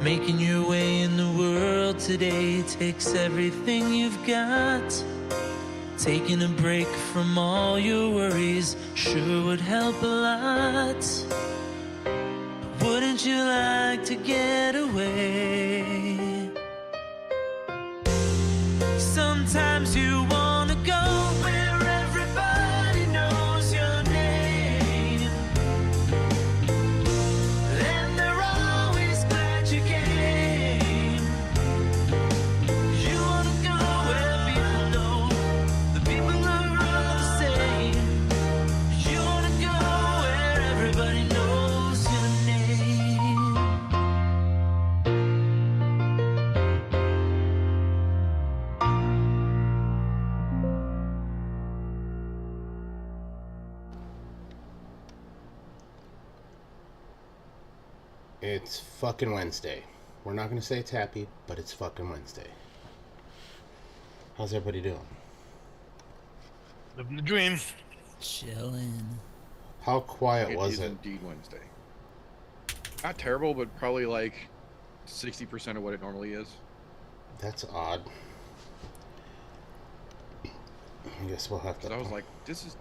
Making your way in the world today takes everything you've got. Taking a break from all your worries sure would help a lot. Wouldn't you like to get away? Sometimes you wanna go where everybody knows your name, and they're always glad you came. You wanna go where people know the people are all the same. You wanna go where everybody knows your name. It's fucking Wednesday. We're not going to say it's happy, but it's fucking Wednesday. How's everybody doing? Living the dream. Chilling. How quiet It was is it? indeed Wednesday. Not terrible, but probably like 60% of what it normally is. That's odd. I guess we'll have to... Because I was like, this is...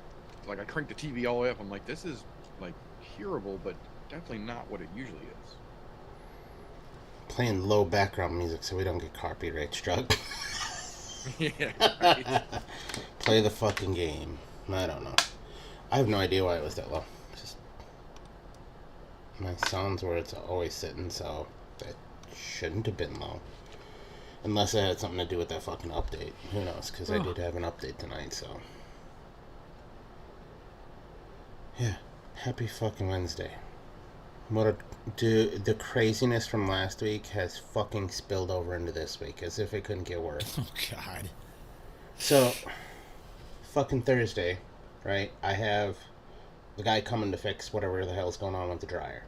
Like, I cranked the TV all the way up. I'm like, this is, like, hearable, but definitely not what it usually is. Playing low background music so we don't get copyright struck. Yeah, right. Play the fucking game. I don't know. I have no idea why it was that low. Just my sound's where it's always sitting, so that shouldn't have been low. Unless it had something to do with that fucking update. Who knows? Because I did have an update tonight, so... Yeah. Happy fucking Wednesday. The craziness from last week has fucking spilled over into this week, as if it couldn't get worse. Oh, God. So, fucking Thursday, right? I have the guy coming to fix whatever the hell's going on with the dryer.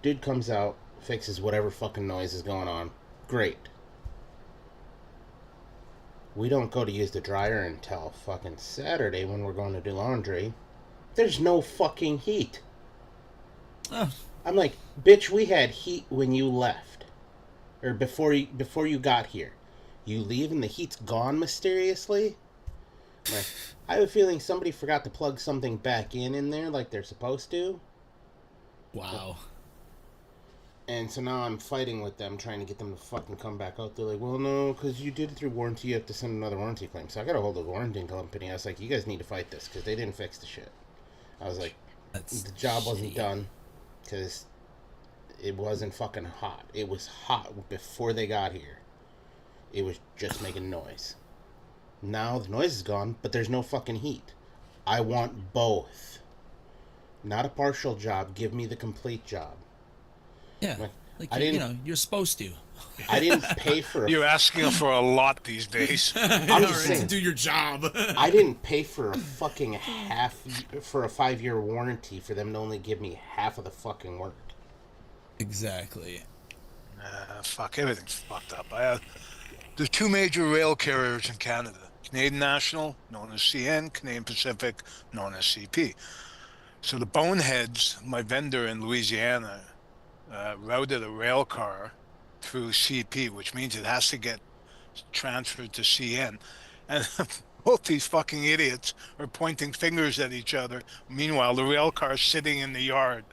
Dude comes out, fixes whatever fucking noise is going on. Great. We don't go to use the dryer until fucking Saturday when we're going to do laundry. There's no fucking heat. Oh. I'm like, bitch, we had heat when you left. Or before you got here. You leave and the heat's gone mysteriously? Like, I have a feeling somebody forgot to plug something back in there like they're supposed to. Wow. And so now I'm fighting with them, trying to get them to fucking come back out. They're like, well, no, because you did it through warranty, you have to send another warranty claim. So I got a hold of the warranty company. I was like, you guys need to fight this, because they didn't fix the shit. I was like, the job wasn't done, because it wasn't fucking hot. It was hot before they got here. It was just making noise. Now the noise is gone, but there's no fucking heat. I want both. Not a partial job. Give me the complete job. Yeah, like I didn't, you're supposed to. I didn't pay for You're asking for a lot these days. I'm just saying, to do your job. I didn't pay for a fucking for a 5-year warranty for them to only give me half of the fucking work. Exactly. Fuck, everything's fucked up. There's two major rail carriers in Canada. Canadian National, known as CN, Canadian Pacific, known as CP. So the boneheads, my vendor in Louisiana, routed a rail car through CP, which means it has to get transferred to CN. And both these fucking idiots are pointing fingers at each other. Meanwhile, the rail car's sitting in the yard.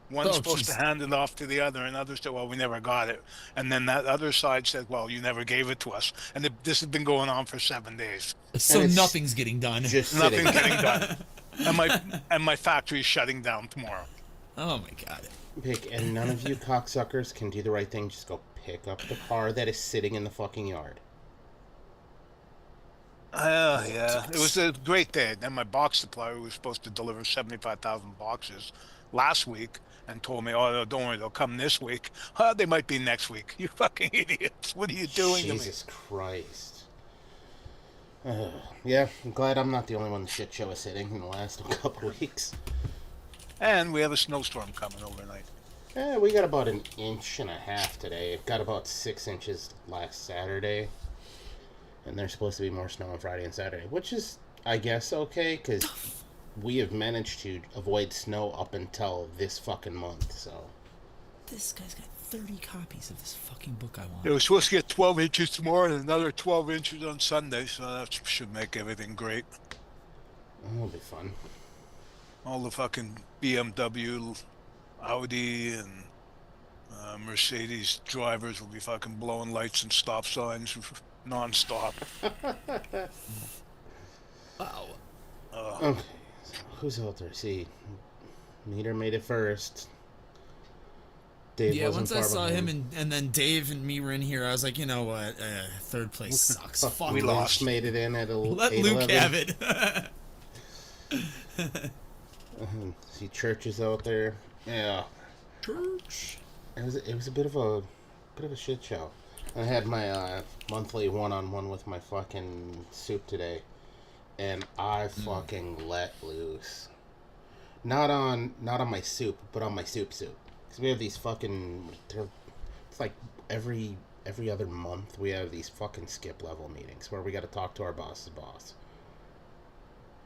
One's supposed to hand it off to the other, and others said, well, we never got it. And then that other side said, well, you never gave it to us. And this has been going on for 7 days. So nothing's getting done. Nothing's getting done. And my factory's shutting down tomorrow. Oh, my God. And none of you cocksuckers can do the right thing. Just go pick up the car that is sitting in the fucking yard. Yeah. It was a great day. Then my box supplier was supposed to deliver 75,000 boxes last week and told me, oh, don't worry, they'll come this week. They might be next week. You fucking idiots. What are you doing to me? Jesus Christ. Yeah, I'm glad I'm not the only one the shit show is hitting in the last couple of weeks. And we have a snowstorm coming overnight. We got about 1.5 inches today. Got about 6 inches last Saturday. And there's supposed to be more snow on Friday and Saturday, which is, I guess, okay, because we have managed to avoid snow up until this fucking month, so. This guy's got 30 copies of this fucking book I want. It was supposed to get 12 inches tomorrow and another 12 inches on Sunday, so that should make everything great. That'll be fun. All the fucking BMW, Audi, and Mercedes drivers will be fucking blowing lights and stop signs non-stop. Wow. Okay, so who's out there? See, Meter made it first. Dave Yeah, wasn't once I far saw him behind. and then Dave and me were in here, I was like, you know what? Third place sucks. Fuck we it. lost. Made it in at Let 8:11. Luke have it. See, Church is out there. Yeah, Church. it was a bit of a shit show. I had my monthly one-on-one with my fucking soup today, and I fucking let loose. Not on my soup, but on my soup. Because we have these fucking... It's like every other month we have these fucking skip level meetings where we got to talk to our boss's boss.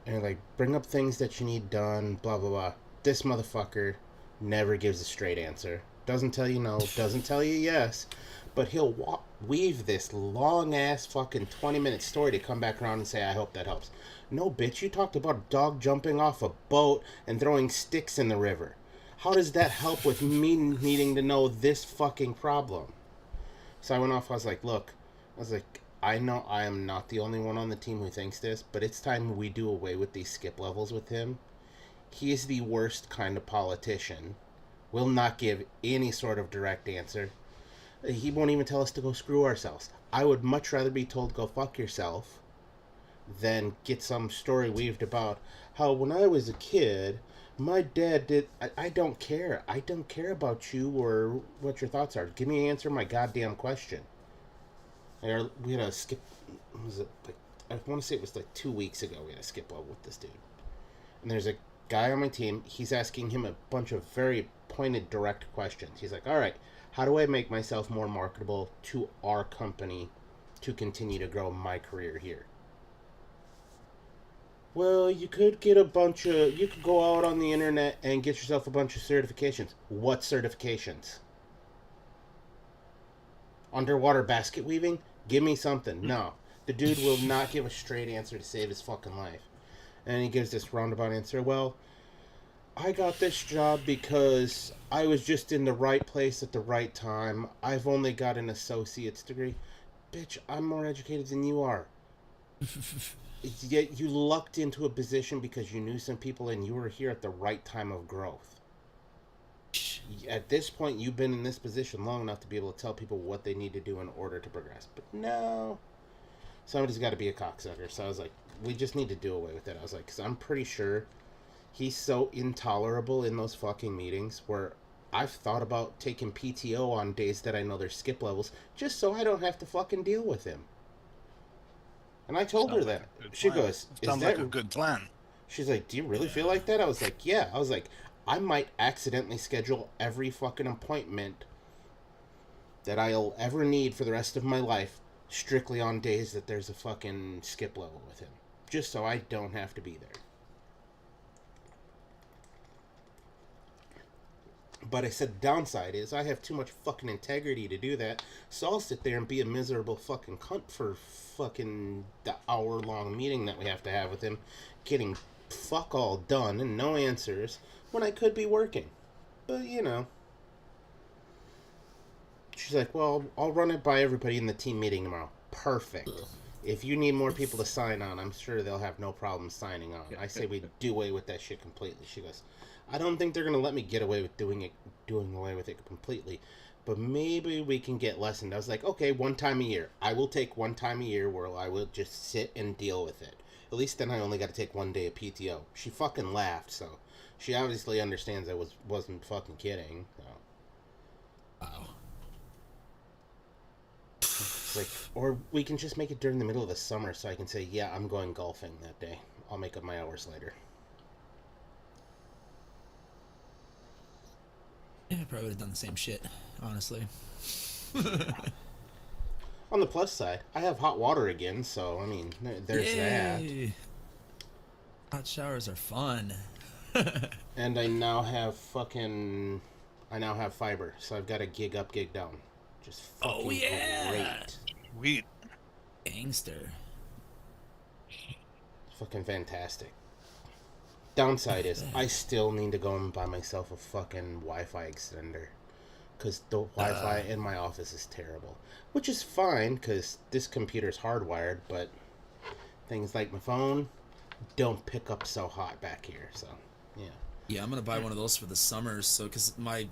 And like, bring up things that you need done, blah, blah, blah. This motherfucker never gives a straight answer. Doesn't tell you no, doesn't tell you yes. But he'll weave this long-ass fucking 20-minute story to come back around and say, I hope that helps. No, bitch, you talked about a dog jumping off a boat and throwing sticks in the river. How does that help with me needing to know this fucking problem? So I went off, I was like, look, I know I am not the only one on the team who thinks this, but it's time we do away with these skip levels with him. He is the worst kind of politician. Will not give any sort of direct answer. He won't even tell us to go screw ourselves. I would much rather be told go fuck yourself than get some story weaved about how when I was a kid, my dad did... I don't care. I don't care about you or what your thoughts are. Give me an answer to my goddamn question. We had a skip... Was it like... I want to say it was like 2 weeks ago we had a skip level with this dude. And there's a guy on my team. He's asking him a bunch of very pointed, direct questions. He's like, all right, how do I make myself more marketable to our company to continue to grow my career here? Well, you could get you could go out on the internet and get yourself a bunch of certifications. What certifications? Underwater basket weaving? Give me something. No. The dude will not give a straight answer to save his fucking life. And he gives this roundabout answer. Well, I got this job because I was just in the right place at the right time. I've only got an associate's degree. Bitch, I'm more educated than you are. Yet you lucked into a position because you knew some people and you were here at the right time of growth. At this point, you've been in this position long enough to be able to tell people what they need to do in order to progress. But no. Somebody's got to be a cocksucker. So I was like, we just need to do away with it. I was like, because I'm pretty sure he's so intolerable in those fucking meetings where I've thought about taking PTO on days that I know there's skip levels just so I don't have to fucking deal with him. And I told her that. She goes, Sounds like a good plan. She's like, do you really feel like that? I was like, yeah. I was like, I might accidentally schedule every fucking appointment that I'll ever need for the rest of my life strictly on days that there's a fucking skip level with him. Just so I don't have to be there. But I said the downside is I have too much fucking integrity to do that. So I'll sit there and be a miserable fucking cunt for fucking the hour-long meeting that we have to have with him, getting fuck all done and no answers when I could be working. But, you know. She's like, well, I'll run it by everybody in the team meeting tomorrow. Perfect. If you need more people to sign on, I'm sure they'll have no problem signing on. I say we do away with that shit completely. She goes, I don't think they're going to let me get away with doing away with it completely. But maybe we can get lessened. I was like, okay, one time a year. I will take one time a year where I will just sit and deal with it. At least then I only got to take 1 day of PTO. She fucking laughed, so she obviously understands I wasn't fucking kidding. So. Wow. It's like, or we can just make it during the middle of the summer so I can say, yeah, I'm going golfing that day. I'll make up my hours later. Yeah, I probably would have done the same shit, honestly. On the plus side, I have hot water again, so, I mean, there's that. Hot showers are fun. And I now have fucking I now have fiber, so I've got a gig up, gig down. Just fucking Oh yeah, great. Sweet. gangster. Fucking fantastic. Downside is I still need to go and buy myself a fucking Wi-Fi extender. Because the Wi-Fi in my office is terrible. Which is fine, because this computer's hardwired, but things like my phone don't pick up so hot back here, so, yeah. Yeah, I'm gonna buy one of those for the summers. So, because my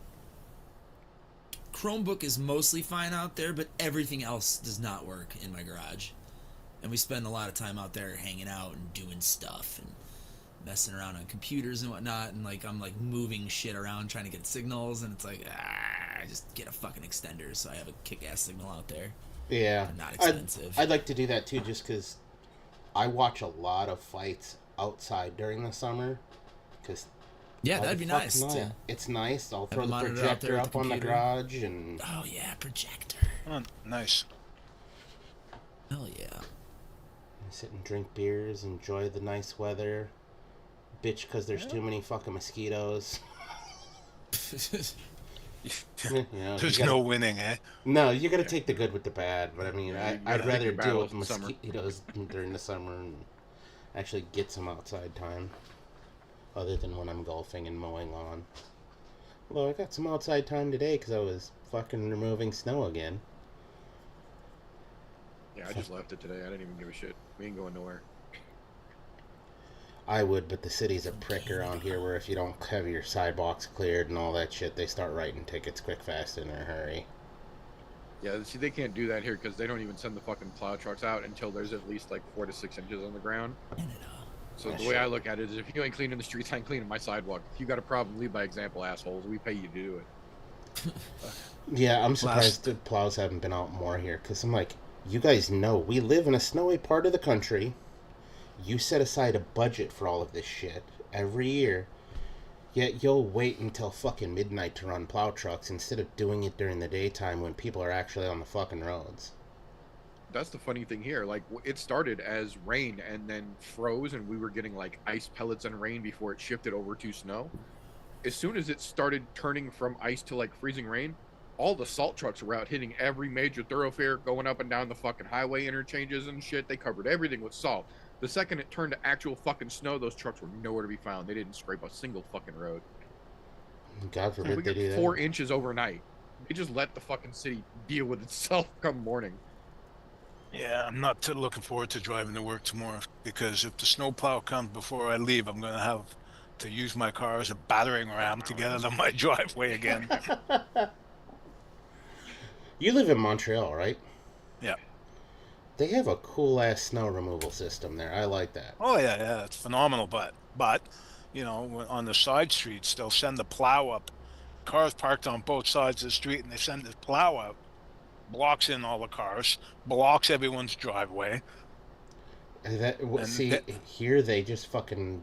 Chromebook is mostly fine out there, but everything else does not work in my garage. And we spend a lot of time out there hanging out and doing stuff and messing around on computers and whatnot. And like I'm like moving shit around trying to get signals, and it's like just get a fucking extender so I have a kick-ass signal out there. Yeah. They're not expensive. I'd like to do that too, just because I watch a lot of fights outside during the summer. Because yeah, that'd be nice. It's nice. I'll throw a the monitor out there projector with up the on the computer. garage and... Oh yeah, projector. Oh, nice. Hell yeah. sit and drink beers, enjoy the nice weather, bitch because there's too many fucking mosquitoes. You know, There's no winning, eh? No, you got to take the good with the bad. But I mean, Yeah, you I'd gotta rather pick your deal with battles in summer. mosquitoes during the summer and actually get some outside time, other than when I'm golfing and mowing lawn. Well, I got some outside time today because I was fucking removing snow again. Yeah, I just left it today. I didn't even give a shit. We ain't going nowhere. I would, but the city's a prick around here where if you don't have your sidewalks cleared and all that shit, they start writing tickets quick, fast, in a hurry. Yeah, see, they can't do that here because they don't even send the fucking plow trucks out until there's at least like 4 to 6 inches on the ground. So the way I look at it is if you ain't cleaning the streets, I ain't cleaning my sidewalk. If you got a problem, lead by example, assholes. We pay you to do it. Yeah, I'm surprised the plows haven't been out more here because I'm like, you guys know we live in a snowy part of the country. You set aside a budget for all of this shit every year, yet you'll wait until fucking midnight to run plow trucks instead of doing it during the daytime when people are actually on the fucking roads. That's the funny thing here. Like, it started as rain and then froze, and we were getting like ice pellets and rain before it shifted over to snow. As soon as it started turning from ice to like freezing rain, all the salt trucks were out hitting every major thoroughfare, going up and down the fucking highway interchanges and shit. They covered everything with salt. The second it turned to actual fucking snow, those trucks were nowhere to be found. They didn't scrape a single fucking road. God forbid We they got do that. 4 inches overnight. They just let the fucking city deal with itself come morning. Yeah, I'm not looking forward to driving to work tomorrow because if the snowplow comes before I leave, I'm going to have to use my car as a battering ram to get out of my driveway again. You live in Montreal, right? Yeah. They have a cool ass snow removal system there. I like that. Oh yeah, it's phenomenal. But you know, on the side streets, they'll send the plow up. Cars parked on both sides of the street, and they send the plow out, blocks in all the cars, blocks everyone's driveway. Here they just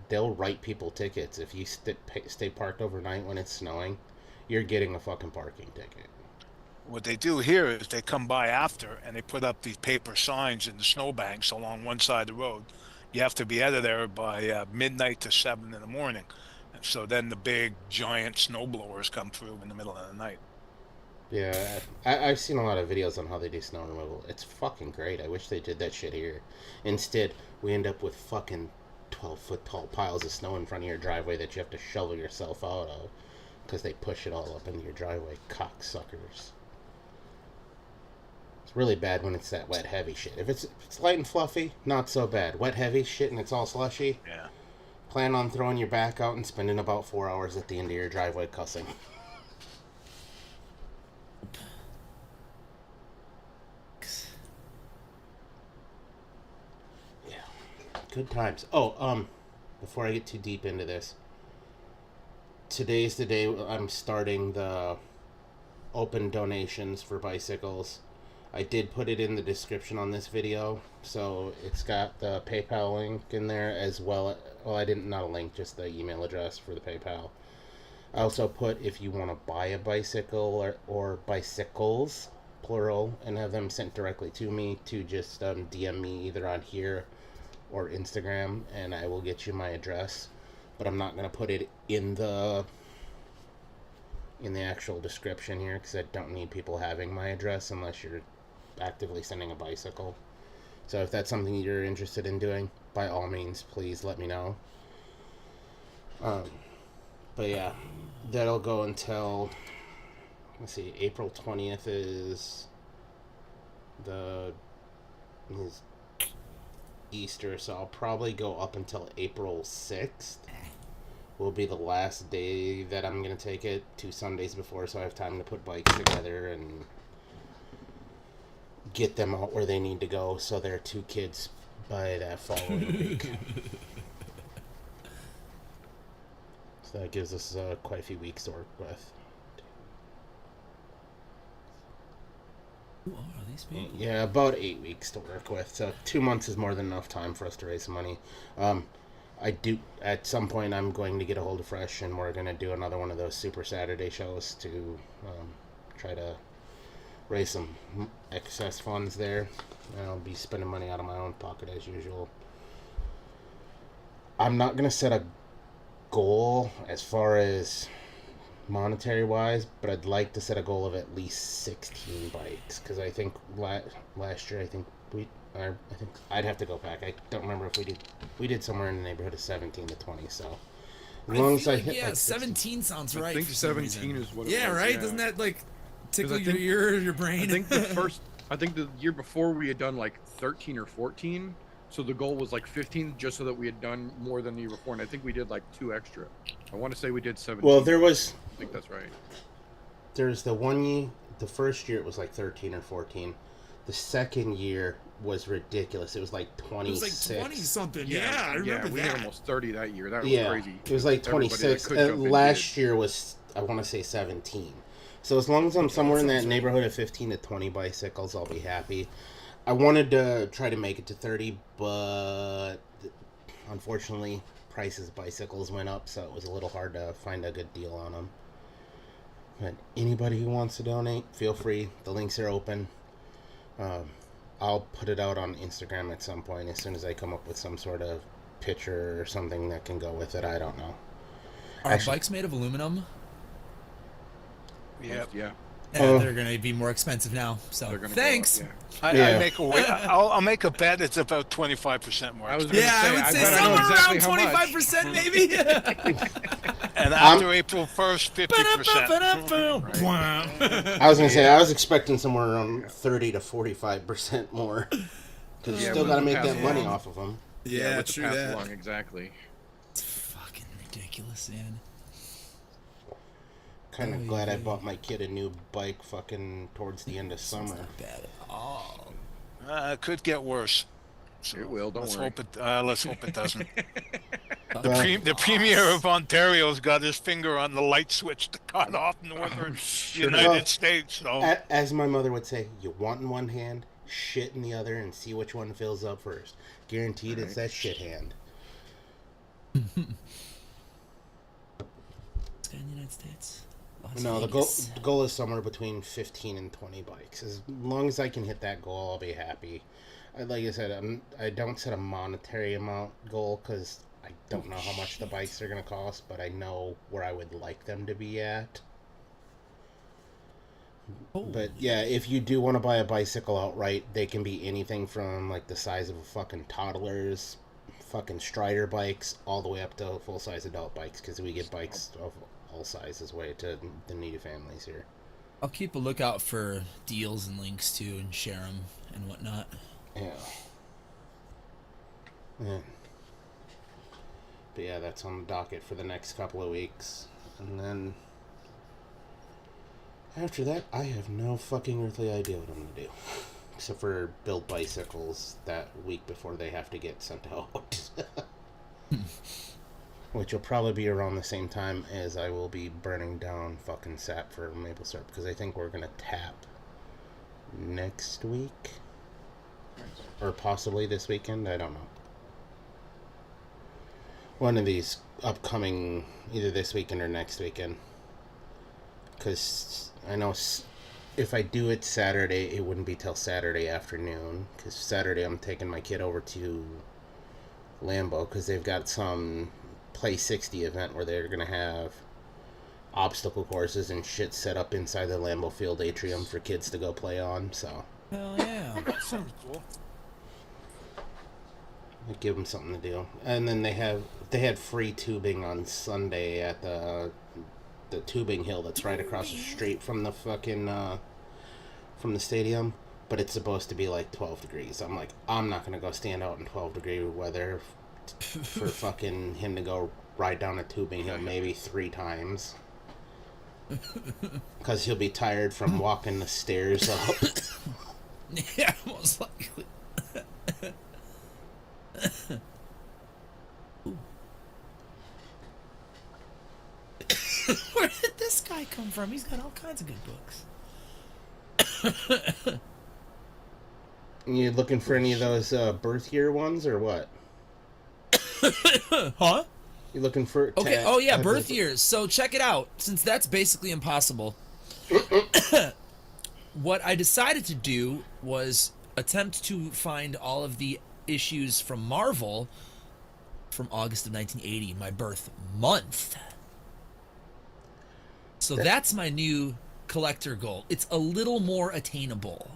they'll write people tickets if you stay parked overnight when it's snowing. You're getting a fucking parking ticket. What they do here is they come by after and they put up these paper signs in the snowbanks along one side of the road. You have to be out of there by midnight to 7 in the morning. And so then the big giant snow blowers come through in the middle of the night. Yeah, I've seen a lot of videos on how they do snow removal. It's fucking great. I wish they did that shit here. Instead, we end up with fucking 12-foot tall piles of snow in front of your driveway that you have to shovel yourself out of because they push it all up into your driveway. Cocksuckers. It's really bad when it's that wet, heavy shit. If it's light and fluffy, not so bad. Wet, heavy shit and it's all slushy. Yeah. Plan on throwing your back out and spending about 4 hours at the end of your driveway cussing. Yeah. Good times. Oh, before I get too deep into this, today's the day I'm starting the open donations for bicycles. I did put it in the description on this video, so it's got the PayPal link in there as well. Well, I didn't, not a link, just the email address for the PayPal. I also put if you want to buy a bicycle or bicycles, plural, and have them sent directly to me, to just DM me either on here or Instagram, and I will get you my address. But I'm not going to put it in the in the actual description here, because I don't need people having my address unless you're actively sending a bicycle. So if that's something you're interested in doing, by all means, please let me know. But yeah, that'll go until, let's see, April 20th is Easter, so I'll probably go up until April 6th. Will be the last day that I'm going to take it, 2 Sundays before, so I have time to put bikes together and get them out where they need to go, so they're 2 kids by that following week. So that gives us quite a few weeks to work with. Who are these people? Yeah, about 8 weeks to work with, so 2 months is more than enough time for us to raise some money. I do, at some point, I'm going to get a hold of Fresh, and we're going to do another one of those Super Saturday shows to try to raise some excess funds there. And I'll be spending money out of my own pocket as usual. I'm not going to set a goal as far as monetary wise, but I'd like to set a goal of at least 16 bikes, because I think last year, I think I'd have to go back. I don't remember if we did somewhere in the neighborhood of 17 to 20. So as long as I hit like 17 sounds right. I think for some 17 reason. is what. Yeah, it was, right. yeah. Doesn't that like tickle I your think- ear, your brain? I think the year before we had done like 13 or 14. So the goal was like 15, just so that we had done more than the year before. And I think we did like 2 extra. I want to say we did 17. Well, I think that's right. there's the one year, the first year it was like 13 or 14. The second year was ridiculous. It was like 26. It was like 20 something. Yeah, I remember we that. had almost 30 that year. That was Yeah, crazy. it was like Everybody that 26. could jump in Last did. year was, I want to say, 17. So as long as I'm somewhere in that that sounds right. neighborhood of 15 to 20 bicycles, I'll be happy. I wanted to try to make it to 30, but unfortunately, prices of bicycles went up, so it was a little hard to find a good deal on them. But anybody who wants to donate, feel free. The links are open. I'll put it out on Instagram at some point as soon as I come up with some sort of picture or something that can go with it. I don't know. Are Actually- bikes made of aluminum? Yeah. Yeah. Yeah, they're going to be more expensive now. So They're gonna go thanks. up, yeah. Yeah. I make I'll make a bet it's about 25% more. I was expensive. Yeah, I Say, would I say bet I know somewhere exactly how around much. 25% maybe. And after April 1st, 50%. I was going to say, I was expecting somewhere around 30 to 45% more. Because you Yeah, still with got to the make that pass money along. off of them. Yeah, with the true pass that. along, exactly. It's fucking ridiculous, man. Kind of glad I bought my kid a new bike fucking towards the end of It's summer. not bad at all. It could get worse. So It will, don't let's worry. let's hope it doesn't. Well, The premier of Ontario's got his finger on the light switch to cut off northern United Well, States. So As my mother would say, you want in one hand, shit in the other, and see which one fills up first. Guaranteed it's that shit hand. Sky in the United States. Las No, the Vegas. goal is somewhere between 15 and 20 bikes. As long as I can hit that goal, I'll be happy. Like I said, I don't set a monetary amount goal because I don't know how much the bikes are going to cost, but I know where I would like them to be at. But yeah, if you do want to buy a bicycle outright, they can be anything from like the size of a fucking toddler's, fucking Strider bikes, all the way up to full-size adult bikes, because we get bikes of all sizes way to the needy families here. I'll keep a lookout for deals and links too, and share them and whatnot. Yeah. Yeah. But yeah, that's on the docket for the next couple of weeks. And then after that, I have no fucking earthly idea what I'm going to do. Except for build bicycles that week before they have to get sent out. Which will probably be around the same time as I will be burning down fucking sap for maple syrup. Because I think we're going to tap next week. Or possibly this weekend, I don't know. One of these upcoming, either this weekend or next weekend. Because I know if I do it Saturday, it wouldn't be till Saturday afternoon. Because Saturday I'm taking my kid over to Lambeau because they've got some Play 60 event where they're going to have obstacle courses and shit set up inside the Lambeau Field atrium for kids to go play on. So Hell yeah. That sounds cool. give them something to do. And then they had free tubing on Sunday at the tubing hill that's right across the street from the fucking from the stadium. But it's supposed to be like 12 degrees. I'm like, I'm not gonna go stand out in 12-degree weather for fucking him to go ride down a tubing hill maybe 3 times. Because he'll be tired from walking the stairs up. Yeah, most likely. Where did this guy come from? He's got all kinds of good books. You looking for any of those birth year ones or what? Huh? You looking for... Okay, oh yeah, birth years. So check it out. Since that's basically impossible, what I decided to do was attempt to find all of the issues from Marvel from August of 1980, my birth month. So that's my new collector goal. It's a little more attainable.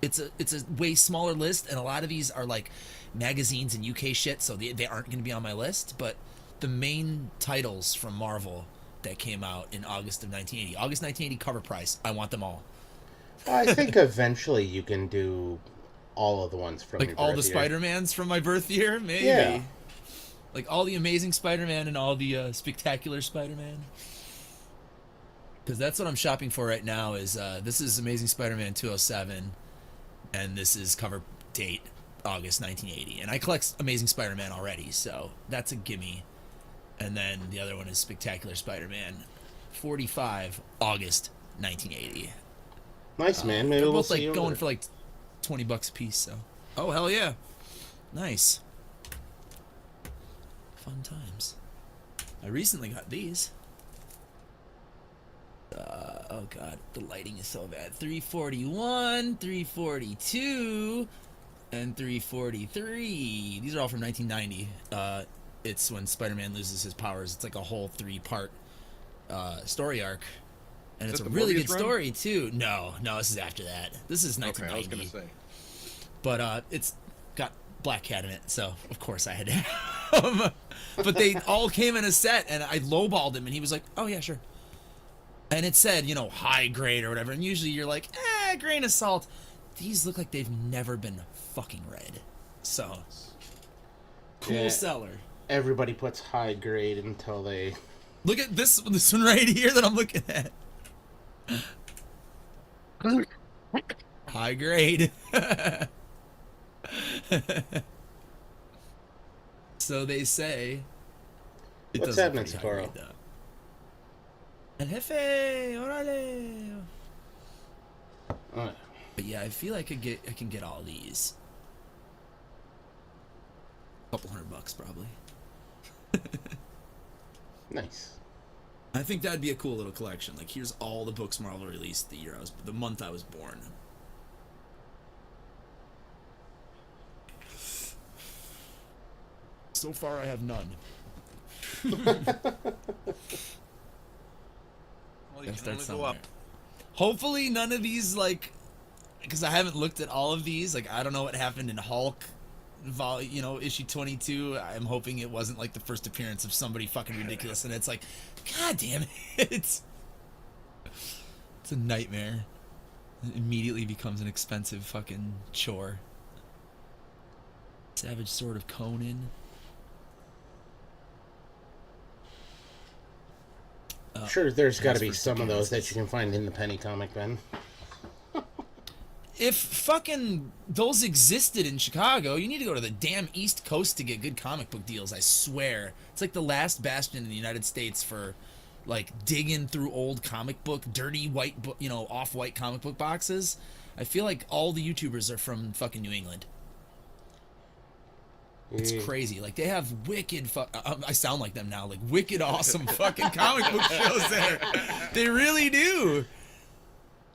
It's a way smaller list, and a lot of these are like magazines and UK shit, so they aren't going to be on my list. But the main titles from Marvel that came out in August of 1980, August 1980 cover price, I want them all. I think eventually you can do all of the ones from Like your all birth the year. Spider-Mans from my birth year, maybe. Yeah. Like all the Amazing Spider-Man and all the Spectacular Spider-Man. Because that's what I'm shopping for right now. Is this is Amazing Spider-Man 207, and this is cover date August 1980. And I collect Amazing Spider-Man already, so that's a gimme. And then the other one is Spectacular Spider-Man 45, August 1980. Nice, man. Maybe They're we'll both see like you going over for like $20 a piece. So, oh hell yeah, nice, fun times. I recently got these. Oh god, the lighting is so bad. 341, 342, and 343. These are all from 1990. It's when Spider-Man loses his powers. It's like a whole 3-part story arc. And Is it's that a the really Morbius good run? story, too. No, this is after that. This is Okay, I was 1990. gonna say. But it's got Black Cat in it, so of course I had to have them. But they all came in a set, and I lowballed him, and he was like, oh yeah, sure. And it said, you know, high grade or whatever, and usually you're like, grain of salt. These look like they've never been fucking read. So, cool Yeah. seller. Everybody puts high grade until they... Look at this one right here that I'm looking at. High grade. So they say. It What's does look happening, pretty high Sapporo? grade, though. El jefe, orale. But yeah, I feel I can get all these. Couple $100 probably. Nice. I think that'd be a cool little collection. Like, here's all the books Marvel released the month I was born. So far, I have none. Well, you Gotta can start only go somewhere. up. Hopefully, none of these, like, because I haven't looked at all of these. Like, I don't know what happened in Hulk, issue 22. I'm hoping it wasn't like the first appearance of somebody fucking ridiculous, and it's like, god damn it, it's a nightmare. It immediately becomes an expensive fucking chore. Savage Sword of Conan. Sure, there's got to be first some of those that appearances. you can find in the penny comic bin. If fucking those existed in Chicago, you need to go to the damn East Coast to get good comic book deals, I swear. It's like the last bastion in the United States for, like, digging through old comic book, dirty white, off-white comic book boxes. I feel like all the YouTubers are from fucking New England. It's crazy. Like, they have wicked I sound like them now. Like, wicked awesome fucking comic book shows there. They really do.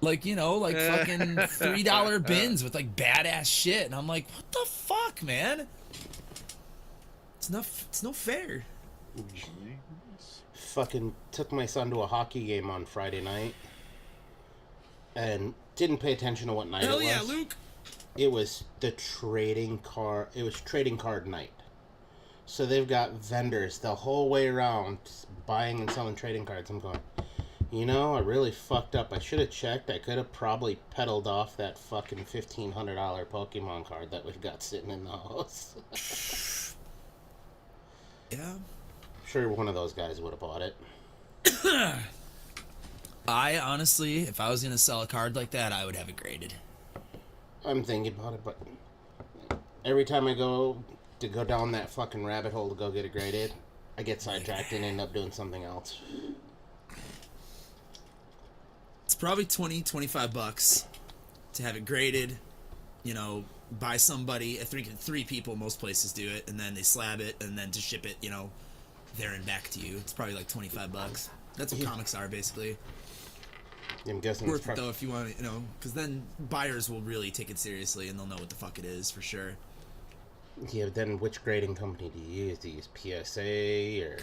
Like, fucking $3 bins with, like, badass shit. And I'm like, what the fuck, man? It's no fair. fucking took my son to a hockey game on Friday night and didn't pay attention to what night it was. Hell yeah, Luke! It was the trading card. It was trading card night. So they've got vendors the whole way around buying and selling trading cards. I'm going, you know, I really fucked up. I should have checked. I could have probably peddled off that fucking $1,500 Pokemon card that we've got sitting in the house. Yeah. Sure, one of those guys would have bought it. I honestly, if I was going to sell a card like that, I would have it graded. I'm thinking about it, but every time I go down that fucking rabbit hole to go get it graded, I get sidetracked and end up doing something else. It's probably $20-25 to have it graded, you know, by somebody. I think three people, most places do it, and then they slab it, and then to ship it, you know, there and back to you. It's probably like $25. That's what comics are, basically. I'm guessing Worth it, though, if you want to, you know, because then buyers will really take it seriously, and they'll know what the fuck it is, for sure. Yeah, but then which grading company do you use? Do you use PSA, or...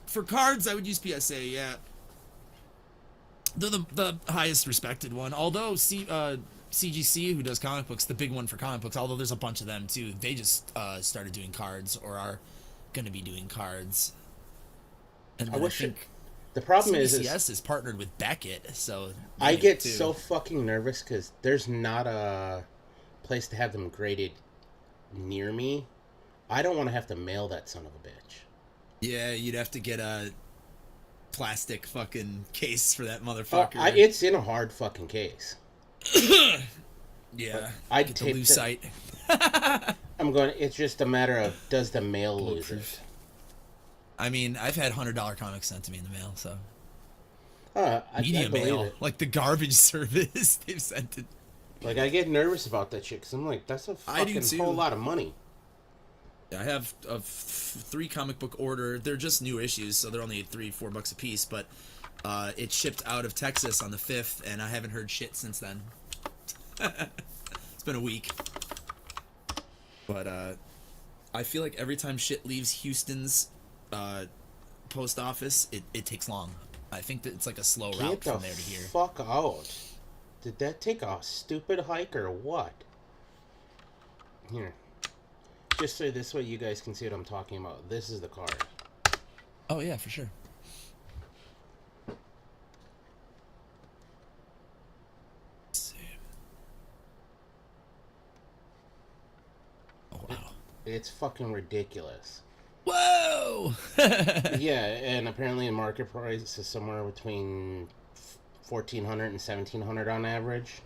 For cards, I would use PSA, yeah. They're the highest respected one. Although CGC, who does comic books, the big one for comic books, although there's a bunch of them too, they just started doing cards, or are going to be doing cards. And I wish think the problem CBCS is partnered with Beckett, so I get so fucking nervous because there's not a place to have them graded near me. I don't want to have to mail that son of a bitch. Yeah, you'd have to get a plastic fucking case for that motherfucker. It's in a hard fucking case. Yeah, I'd get the tape lucite. I'm going. It's just a matter of does the mail lose it? I mean, I've had $100 comics sent to me in the mail, so. Media mail, it. like the garbage service, they've sent it. Like, I get nervous about that shit because I'm like, that's a fucking whole lot of money. I have a 3 comic book order. They're just new issues, so they're only $3-4 a piece. But it shipped out of Texas on the 5th, and I haven't heard shit since then. It's been a week. But I feel like every time shit leaves Houston's post office, it takes long. I think that it's like a slow route from there to here. Fuck out. Did that take a stupid hike or what? Here. Just so this way you guys can see what I'm talking about. This is the card. Oh, yeah, for sure. Let's see. Oh, wow. It's fucking ridiculous. Whoa! Yeah, and apparently the market price is somewhere between $1,400 and $1,700 on average.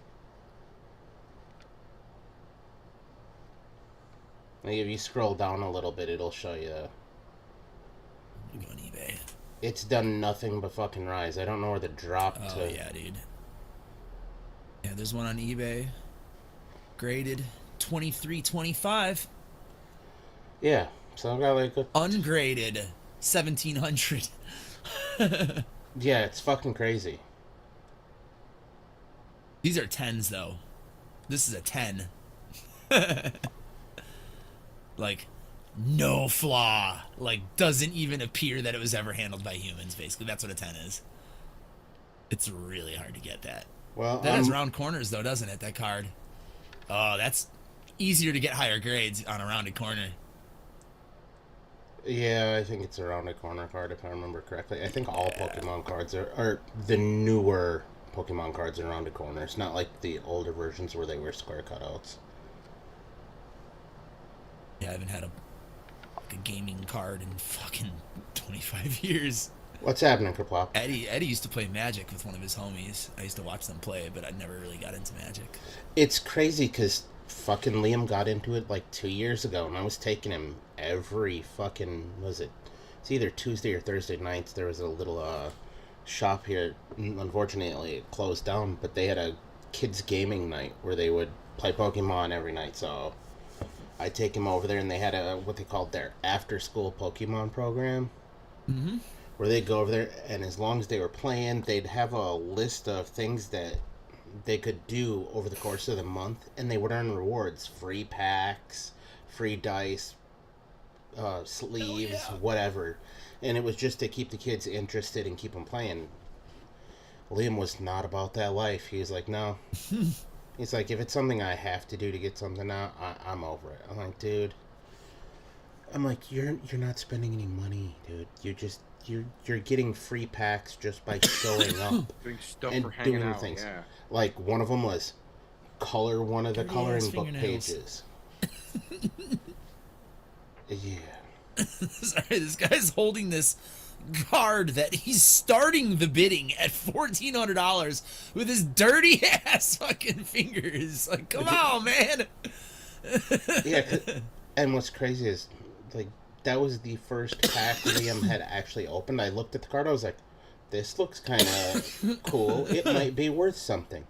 Like if you scroll down a little bit, it'll show you. You go on eBay. It's done nothing but fucking rise. I don't know where the drop to. Oh yeah, dude. Yeah, there's one on eBay. Graded $23.25. Yeah, so I got like a. Ungraded $1,700. Yeah, it's fucking crazy. These are 10s though. This is a 10. Like, no flaw. Like, doesn't even appear that it was ever handled by humans, basically. That's what a 10 is. It's really hard to get that. Well, that has round corners, though, doesn't it, that card? Oh, that's easier to get higher grades on a rounded corner. Yeah, I think it's a rounded corner card, if I remember correctly. I think all Pokemon cards are the newer Pokemon cards are rounded corners, not like the older versions where they were square cutouts. Yeah, I haven't had a gaming card in fucking 25 years. What's happening, Kerplop? Eddie used to play Magic with one of his homies. I used to watch them play, but I never really got into Magic. It's crazy because fucking Liam got into it like 2 years ago, and I was taking him every fucking, it's either Tuesday or Thursday nights. There was a little shop here. Unfortunately, it closed down, but they had a kids gaming night where they would play Pokemon every night, so I take him over there, and they had what they called their after-school Pokemon program, where they'd go over there, and as long as they were playing, they'd have a list of things that they could do over the course of the month, and they would earn rewards, free packs, free dice, sleeves, whatever. And it was just to keep the kids interested and keep them playing. Liam was not about that life. He was like, no. He's like, if it's something I have to do to get something out, I'm over it. I'm like, dude. I'm like, you're not spending any money, dude. You're getting free packs just by showing up Doing stuff and for hanging doing out. things. Yeah. Like one of them was color one of the Dirty coloring ass book fingernails. pages. Yeah. Sorry, this guy's holding this card that he's starting the bidding at $1,400 with his dirty ass fucking fingers. Like, come on, man. Yeah. And what's crazy is, like, that was the first pack Liam had actually opened. I looked at the card. I was like, this looks kind of cool. It might be worth something.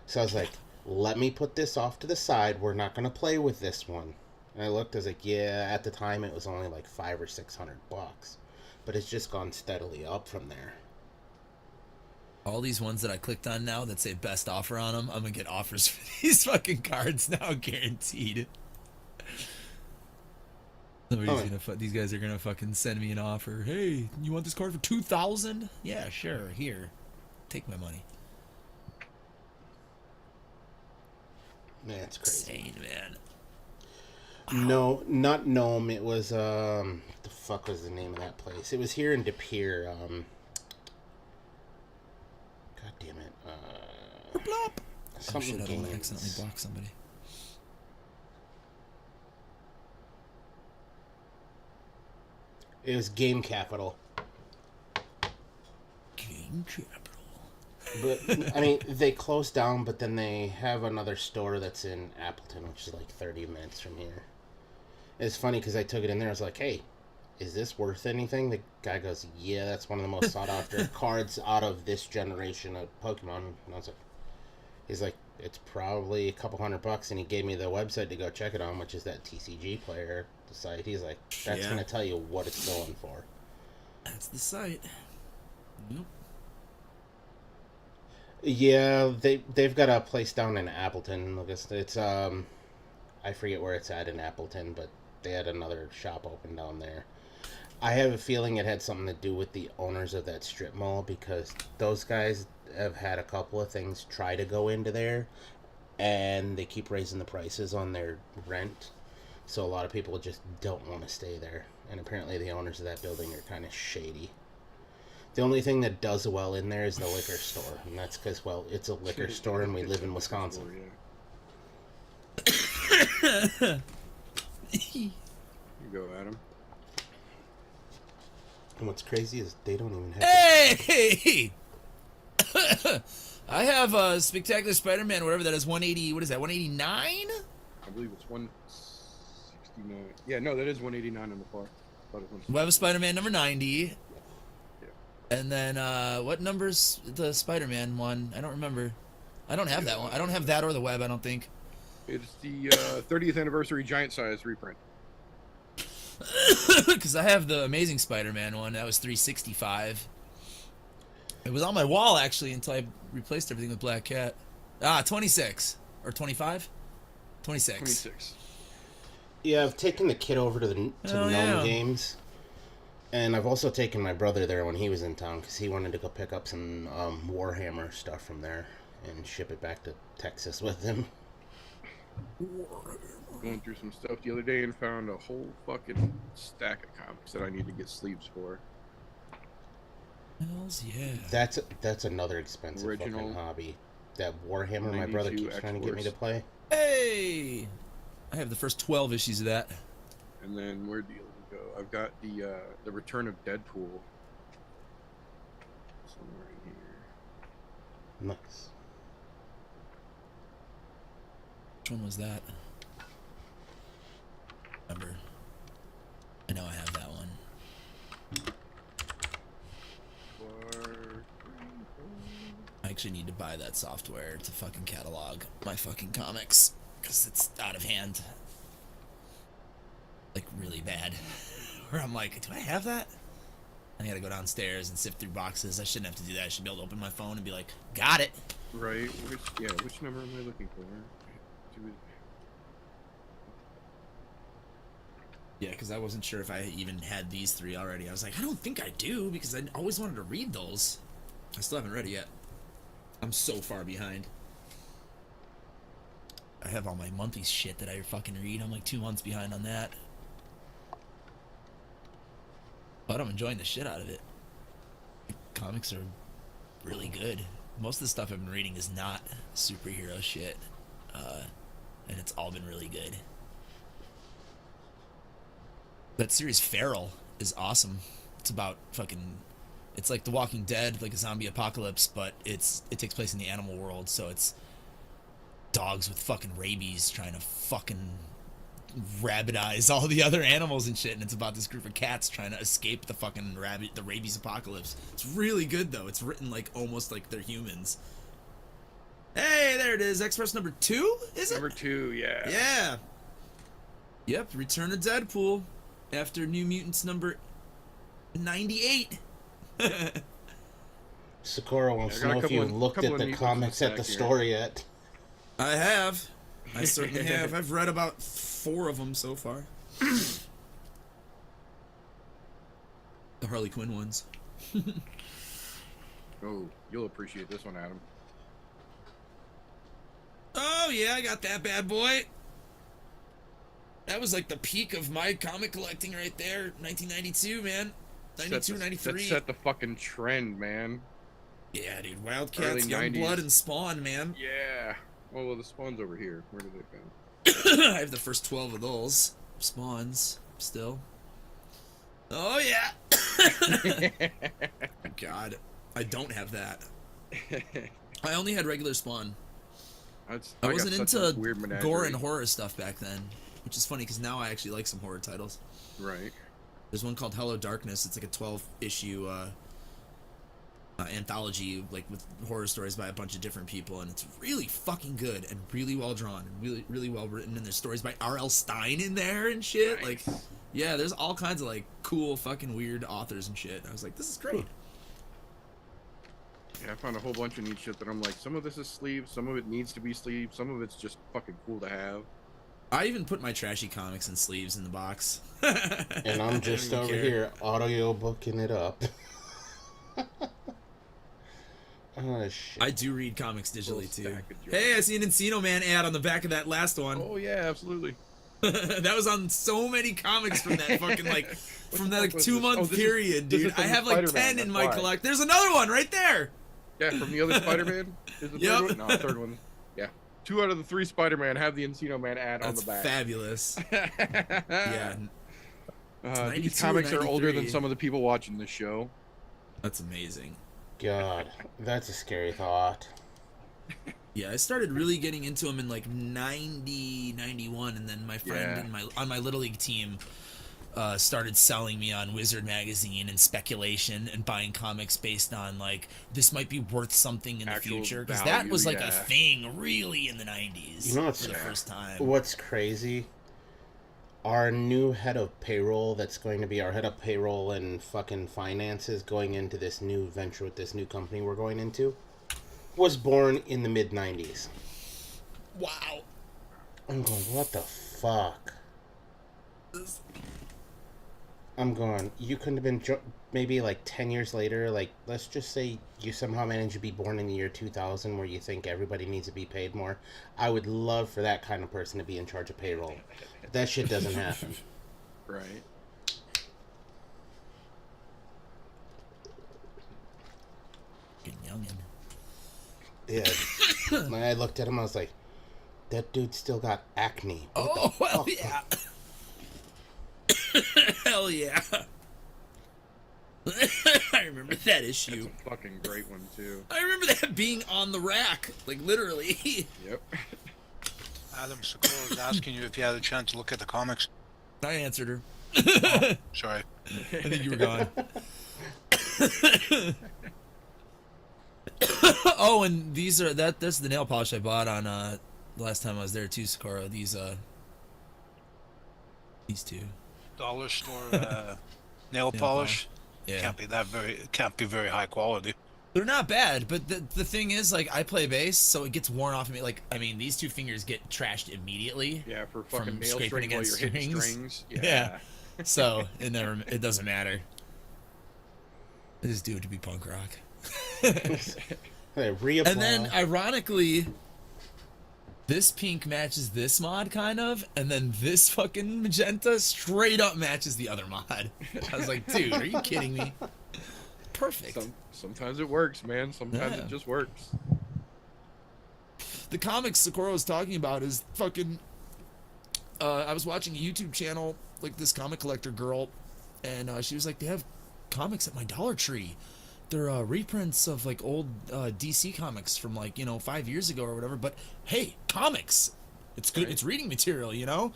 So I was like, let me put this off to the side. We're not going to play with this one. And I looked, I was like, yeah, at the time it was only like $500 or $600. But it's just gone steadily up from there. All these ones that I clicked on now that say best offer on them, I'm going to get offers for these fucking cards now, guaranteed. These guys are going to fucking send me an offer. Hey, you want this card for $2,000? Yeah, sure. Here. Take my money. Man, it's crazy. Insane, man. No, not Nome. It was, the fuck was the name of that place? It was here in De Pere. God damn it. Blop. Something shit, I don't want to games. accidentally block somebody. It was Game Capital. Game Capital. But, I mean, they closed down, but then they have another store that's in Appleton, which is like 30 minutes from here. It's funny because I took it in there. I was like, hey, is this worth anything? The guy goes, yeah, that's one of the most sought after cards out of this generation of Pokemon. And I was like, he's like, it's probably a couple $100. And he gave me the website to go check it on, which is that TCG player site. He's like, that's going to tell you what it's going for. That's the site. Yep. Yeah, they've got a place down in Appleton. It's I forget where it's at in Appleton, but they had another shop open down there. I have a feeling it had something to do with the owners of that strip mall, because those guys have had a couple of things try to go into there, and they keep raising the prices on their rent. So a lot of people just don't want to stay there, and apparently the owners of that building are kind of shady. The only thing that does well in there is the liquor store, and that's because, well, it's a liquor store and we live in Wisconsin. You go, Adam. And what's crazy is they don't even have... Hey! I have a Spectacular Spider-Man, whatever that is, 180, what is that, 189? I believe it's 169. Yeah, no, that is 189 on the far. Web of Spider-Man number 90. And then, what number's the Spider-Man one? I don't remember. I don't have that one. I don't have that or the web, I don't think. It's the 30th anniversary giant size reprint. Because I have the Amazing Spider-Man one. That was 365. It was on my wall, actually, until I replaced everything with Black Cat. 26. Or 25? 26. 26. Yeah, I've taken the kid over to the Gnome Games. And I've also taken my brother there when he was in town, because he wanted to go pick up some Warhammer stuff from there and ship it back to Texas with him. Going through some stuff the other day and found a whole fucking stack of comics that I need to get sleeves for. Hells yeah. That's another expensive Original fucking hobby. That Warhammer my brother keeps trying to get me to play. Hey! I have the first 12 issues of that. And then where'd the other go? I've got the Return of Deadpool. Somewhere in here. Nice. Which one was that? Remember. I know I have that one. I actually need to buy that software to fucking catalog my fucking comics, because it's out of hand. Like, really bad. Where I'm like, do I have that? I gotta go downstairs and sift through boxes. I shouldn't have to do that. I should be able to open my phone and be like, got it. Right. Which number am I looking for? Yeah, because I wasn't sure if I even had these 3 already. I was like, I don't think I do, because I always wanted to read those. I still haven't read it yet. I'm so far behind. I have all my monthly shit that I fucking read. I'm like 2 months behind on that. But I'm enjoying the shit out of it. Comics are really good. Most of the stuff I've been reading is not superhero shit. And it's all been really good. That series Feral is awesome. It's about fucking... It's like The Walking Dead, like a zombie apocalypse, but it takes place in the animal world, so it's dogs with fucking rabies trying to fucking rabbitize all the other animals and shit, and it's about this group of cats trying to escape the fucking the rabies apocalypse. It's really good, though. It's written like almost like they're humans. Hey, there it is. Express number 2, is it? Number 2, yeah. Yeah. Yep, Return of Deadpool after New Mutants number 98. Socorro wants to I got know a if you couple of- looked couple at of the neat comics ones at the back here. store yet. I have. I certainly have. I've read about 4 of them so far. The Harley Quinn ones. Oh, you'll appreciate this one, Adam. Oh, yeah, I got that bad boy. That was like the peak of my comic collecting right there. 1992, man. 92, 93. That set the fucking trend, man. Yeah, dude. Wildcats, Early Youngblood, 90s. and Spawn, man. Yeah. Oh, well, the Spawn's over here. Where did it go? I have the first 12 of those. Spawns, still. Oh, yeah. God. I don't have that. I only had regular Spawn. I got wasn't such a into weird menagerie. gore and horror stuff back then, which is funny because now I actually like some horror titles. Right. There's one called Hello Darkness. It's like a 12-issue anthology, like with horror stories by a bunch of different people, and it's really fucking good and really well drawn and really, really well written. And there's stories by R.L. Stine in there and shit. Nice. Like, yeah, there's all kinds of like cool, fucking weird authors and shit. I was like, this is great. Yeah, I found a whole bunch of neat shit that I'm like, some of this is sleeved, some of it needs to be sleeved, some of it's just fucking cool to have. I even put my trashy comics in sleeves in the box. And I'm just over here audio booking it up. Oh, shit. I do read comics digitally too. stack of junk. Hey, I see an Encino Man ad on the back of that last one. Oh yeah, absolutely. That was on so many comics from that fucking like from that like was 2 this? month Oh, this is- period, this is dude. I from have like Spider-Man, 10 in that's my why. collect. There's another one right there. Yeah, from the other Spider-Man. Is the third Yep. one? No, third one. Yeah. 2 out of the 3 Spider-Man have the Encino Man ad That's on the back. fabulous. Yeah, These 92 or comics are older than 93. some of the people watching this show. that's amazing. God, that's a scary thought. Yeah, I started really getting into them in like 90, 91, and then my friend Yeah. on my Little League team started selling me on Wizard Magazine and speculation and buying comics based on like this might be worth something in the Actual future because value, that was like a yeah. thing really in the 90s You know what's- for the first time. What's crazy? Our new head of payroll, that's going to be our head of payroll and fucking finances going into this new venture with this new company we're going into, was born in the mid-90s. Wow. I'm going, what the fuck? I'm going, you couldn't have been maybe like 10 years later, like, let's just say you somehow managed to be born in the year 2000 where you think everybody needs to be paid more. I would love for that kind of person to be in charge of payroll. That shit doesn't happen. Right. Fucking youngin. Yeah. When I looked at him, I was like, that dude still got acne. What the Oh, hell fuck? yeah. Hell yeah. I remember that issue. That's a fucking great one too. I remember that being on the rack, like literally. Yep. Adam Socorro was asking you if you had a chance to look at the comics. I answered her. Sorry. I think you were gone. Oh, and these are that's the nail polish I bought on the last time I was there too, Socorro. These two. Dollar store nail polish. Yeah. Can't be very high quality. They're not bad, but the thing is, like, I play bass, so it gets worn off of me. Like, I mean, these two fingers get trashed immediately. Yeah, for fucking from nail scraping string while against you're hitting strings. strings. Yeah. So it doesn't matter. I just do it to be punk rock. Hey, reapply. And then, ironically, this pink matches this mod, kind of, and then this fucking magenta straight up matches the other mod. I was like, dude, are you kidding me? Perfect. Sometimes it works, man. Sometimes Yeah. it just works. The comics Sakura was talking about is fucking... I was watching a YouTube channel, like this comic collector girl, and she was like, they have comics at my Dollar Tree. They're reprints of like old DC comics from like, 5 years ago or whatever, but hey, comics! It's good, it's reading material, you know?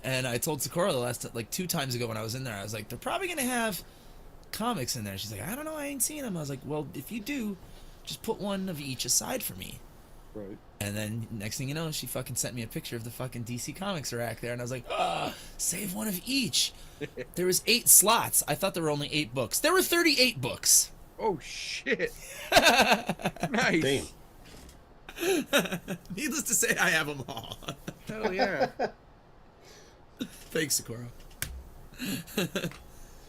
And I told Sakura the last, like 2 times ago when I was in there, I was like, they're probably gonna have comics in there. She's like, I don't know, I ain't seen them. I was like, well, if you do, just put one of each aside for me. Right. And then next thing you know, she fucking sent me a picture of the fucking DC Comics rack there, and I was like, save one of each. There was 8 slots. I thought there were only 8 books. There were 38 books. Oh shit! Nice. Damn. Needless to say, I have them all. Hell yeah. Thanks, Sakura.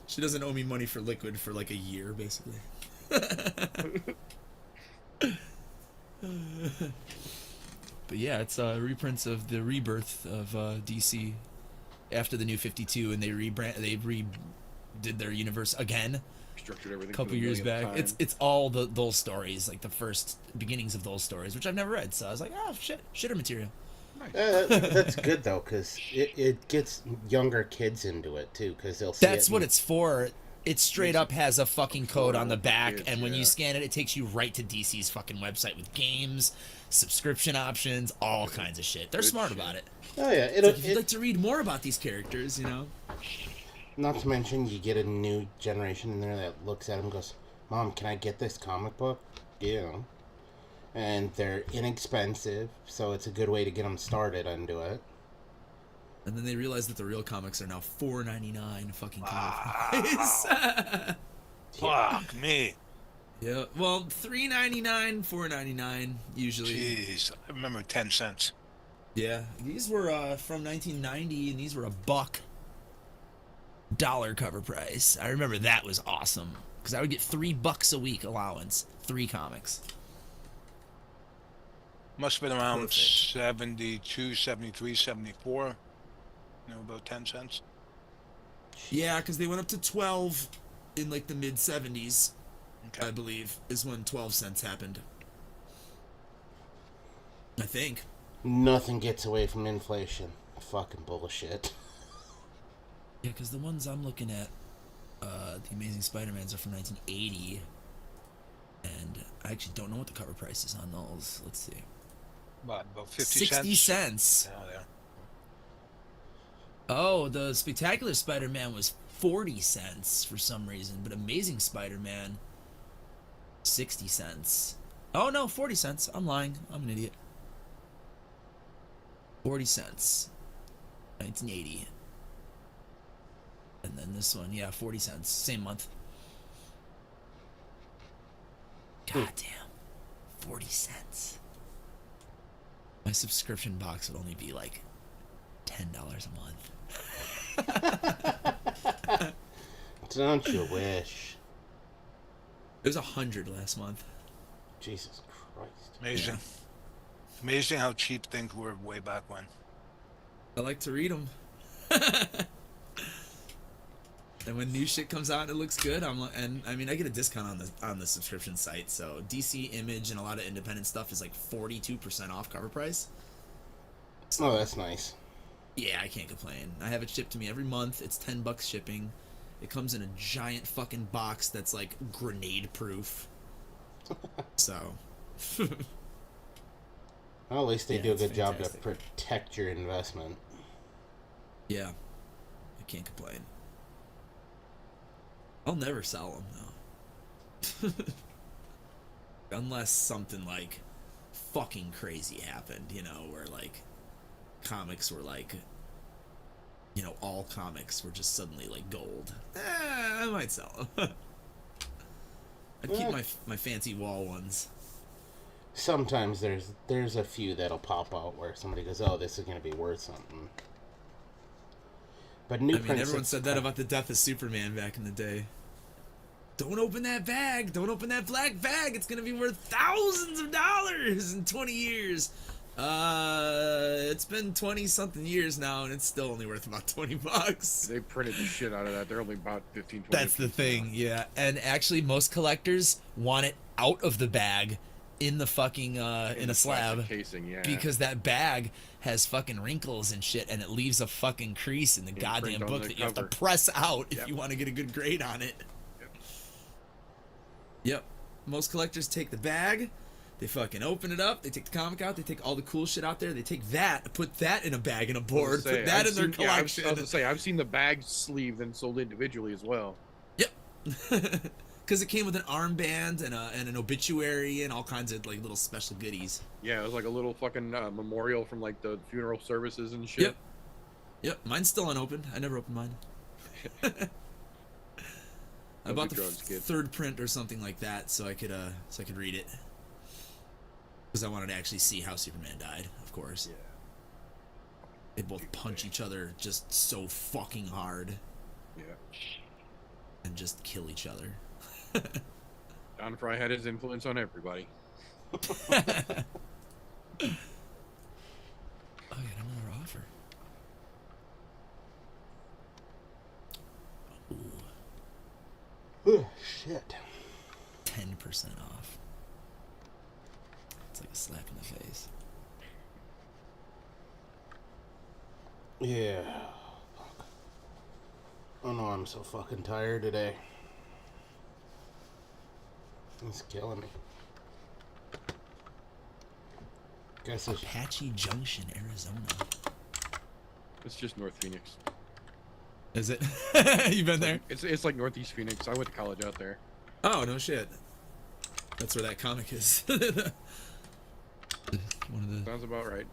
She doesn't owe me money for liquid for like a year, basically. But yeah, it's reprints of the rebirth of DC after the New 52, and they redid their universe again Structured everything. a couple for the years millionth back. time. It's all those stories, like the first beginnings of those stories, which I've never read. So I was like, oh shit, shitter material. Nice. That's good though, because it gets younger kids into it too, because they'll see That's it what and- it's for. It straight up has a fucking code on the back, kids, and when you yeah. scan it, it takes you right to DC's fucking website with games, subscription options, all kinds of shit. They're Good smart shit. about it. Oh yeah, It's like, if you'd like to read more about these characters, Not to mention, you get a new generation in there that looks at them and goes, Mom, can I get this comic book? Yeah. And they're inexpensive, so it's a good way to get them started into it. And then they realize that the real comics are now $4.99 fucking comic price. Fuck me. Yeah, well, $3.99, $4.99 usually. Jeez, I remember 10 cents. Yeah, these were from 1990, and these were $1 cover price. I remember that was awesome because I would get $3 a week allowance, 3 comics. Must have been around Perfect. 72, 73, 74. About 10 cents. Yeah, because they went up to 12 in like the mid 70s, Okay. I believe, is when 12 cents happened. I think. Nothing gets away from inflation. Fucking bullshit. Yeah, because the ones I'm looking at, the Amazing Spider-Mans are from 1980, and I actually don't know what the cover price is on those. Let's see. About 50 60 cents. cents. Oh, yeah. Oh, the Spectacular Spider-Man was 40 cents for some reason, but Amazing Spider-Man, 60 cents. Oh, no, 40 cents. I'm lying. I'm an idiot. 40 cents. 1980. And then this one, yeah, 40 cents. Same month. God damn. 40 cents. My subscription box would only be like $10 a month. Don't you wish? It was 100 last month. Jesus Christ. Amazing. Amazing how cheap things were way back when. I like to read them. And when new shit comes out and it looks good, and I mean I get a discount on the subscription site. So DC Image and a lot of independent stuff is like 42% off cover price. Oh, that's nice. Yeah, I can't complain. I have it shipped to me every month. It's $10 shipping. It comes in a giant fucking box that's like grenade proof. So. Well, at least they Yeah, do a it's good job to fantastic. protect your investment. Yeah, I can't complain. I'll never sell them though, unless something like fucking crazy happened, where like comics were like, all comics were just suddenly like gold. I might sell them. I'd keep my fancy wall ones. Sometimes there's a few that'll pop out where somebody goes, "Oh, this is gonna be worth something." But everyone said that about the death of Superman back in the day. Don't open that bag. Don't open that black bag. It's gonna be worth thousands of dollars in 20 years. It's been 20-something years now, and it's still only worth about $20. They printed the shit out of that. They're only about 15, 20. That's the thing, yeah. And actually, most collectors want it out of the bag in the fucking in a slab casing, yeah. Because that bag has fucking wrinkles and shit, and it leaves a fucking crease in the goddamn book that you have to press out if you want to get a good grade on it. Yep. Most collectors take the bag, they fucking open it up, they take the comic out, they take all the cool shit out there, they take that, put that in a bag and a board, put that in their collection. I was gonna say, I've seen the bag sleeved and sold individually as well. Yep. Because it came with an armband and an obituary and all kinds of like little special goodies. Yeah, it was like a little fucking memorial from like the funeral services and shit. Yep. Mine's still unopened. I never opened mine. I bought the third print or something like that so I could read it. Because I wanted to actually see how Superman died, of course. Yeah. They both punch each other just so fucking hard. Yeah. And just kill each other. Don Fry had his influence on everybody. Oh, I got another offer. Ooh. Oh, shit. 10% off. It's like a slap in the face. Yeah. Fuck. Oh no, I'm so fucking tired today. It's killing me. Guess it's Apache Junction, Arizona. It's just North Phoenix. Is it? You been there? It's like Northeast Phoenix. I went to college out there. Oh, no shit. That's where that comic is. One of the... Sounds about right.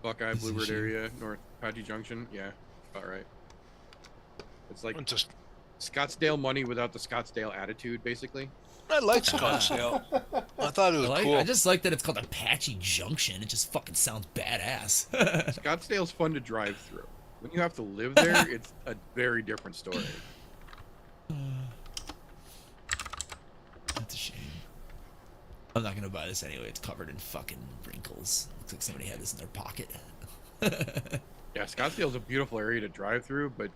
Buckeye, Bluebird area, North Apache Junction. Yeah, about right. It's like just Scottsdale money without the Scottsdale attitude, basically. I like Scottsdale. I thought it was cool. I just like that it's called Apache Junction. It just fucking sounds badass. Scottsdale's fun to drive through. When you have to live there, it's a very different story. That's a shame. I'm not gonna buy this anyway. It's covered in fucking wrinkles. Looks like somebody had this in their pocket. Yeah, Scottsdale's a beautiful area to drive through, but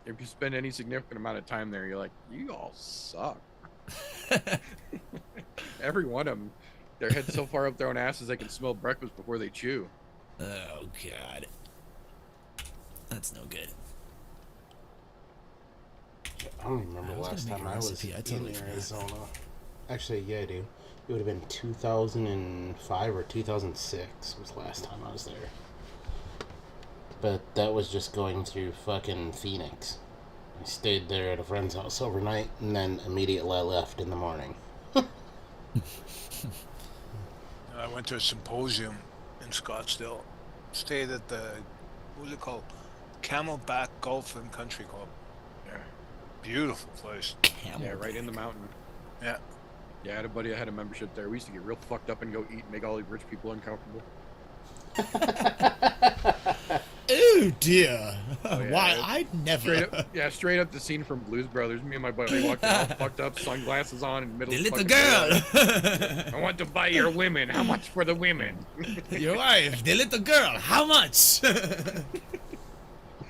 if you spend any significant amount of time there, you're like, you all suck. Every one of them, their heads so far up their own asses they can smell breakfast before they chew. Oh god, that's no good. I don't remember the last time I was in Arizona. Actually, yeah, dude. It would have been 2005 or 2006 was the last time I was there. But that was just going through fucking Phoenix. I stayed there at a friend's house overnight and then immediately left in the morning. I went to a symposium in Scottsdale. Stayed at the, what was it called? Camelback Golf and Country Club. Yeah. Beautiful place. Yeah, right in the mountain. Yeah. Yeah, I had a buddy that had a membership there. We used to get real fucked up and go eat and make all these rich people uncomfortable. Oh dear. Oh, yeah. Why? I'd never. Straight up the scene from Blues Brothers. Me and my buddy walked in all fucked up, sunglasses on, in the middle The of little fucking girl. I want to buy your women. How much for the women? Your wife, the little girl. How much?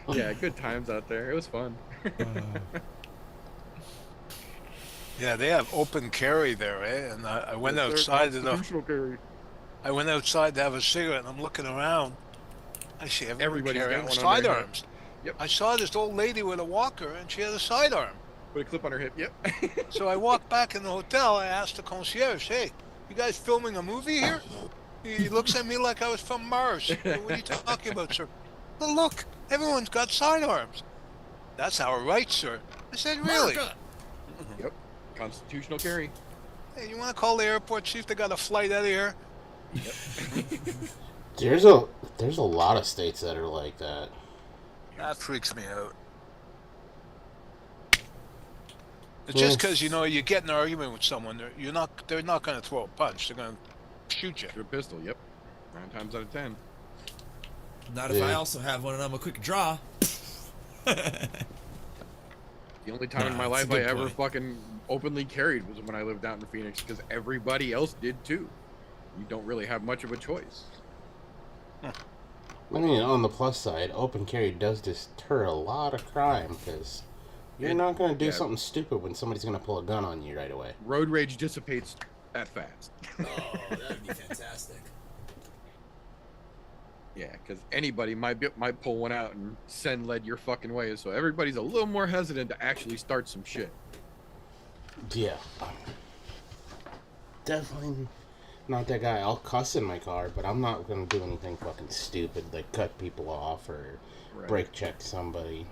Yeah, good times out there. It was fun. Yeah, they have open carry there, eh? And I went outside to I went outside to have a cigarette, and I'm looking around. I see everybody carrying sidearms. Yep. I saw this old lady with a walker, and she had a sidearm. With a clip on her hip. Yep. So I walked back in the hotel. I asked the concierge, "Hey, you guys filming a movie here?" He looks at me like I was from Mars. What are you talking about, sir? Well, look, everyone's got sidearms. That's our right, sir. I said, really? Yep. Constitutional carry. Hey, you want to call the airport, see if they got a flight out of here? Yep. There's a lot of states that are like that. That freaks me out. It's just because you get in an argument with someone, they're not going to throw a punch. They're going to shoot you. Your pistol, yep. 9 times out of 10. Not if I also have one and I'm a quick draw. The only time in my that's a life I good ever point. fucking openly carried was when I lived out in Phoenix, because everybody else did too. You don't really have much of a choice. I mean, on the plus side, open carry does deter a lot of crime, because you're not going to do something stupid when somebody's going to pull a gun on you right away. Road rage dissipates that fast. Oh, that would be fantastic. Yeah, because anybody might pull one out and send lead your fucking way, so everybody's a little more hesitant to actually start some shit. Yeah. Definitely not that guy. I'll cuss in my car, but I'm not going to do anything fucking stupid, like cut people off or brake check somebody.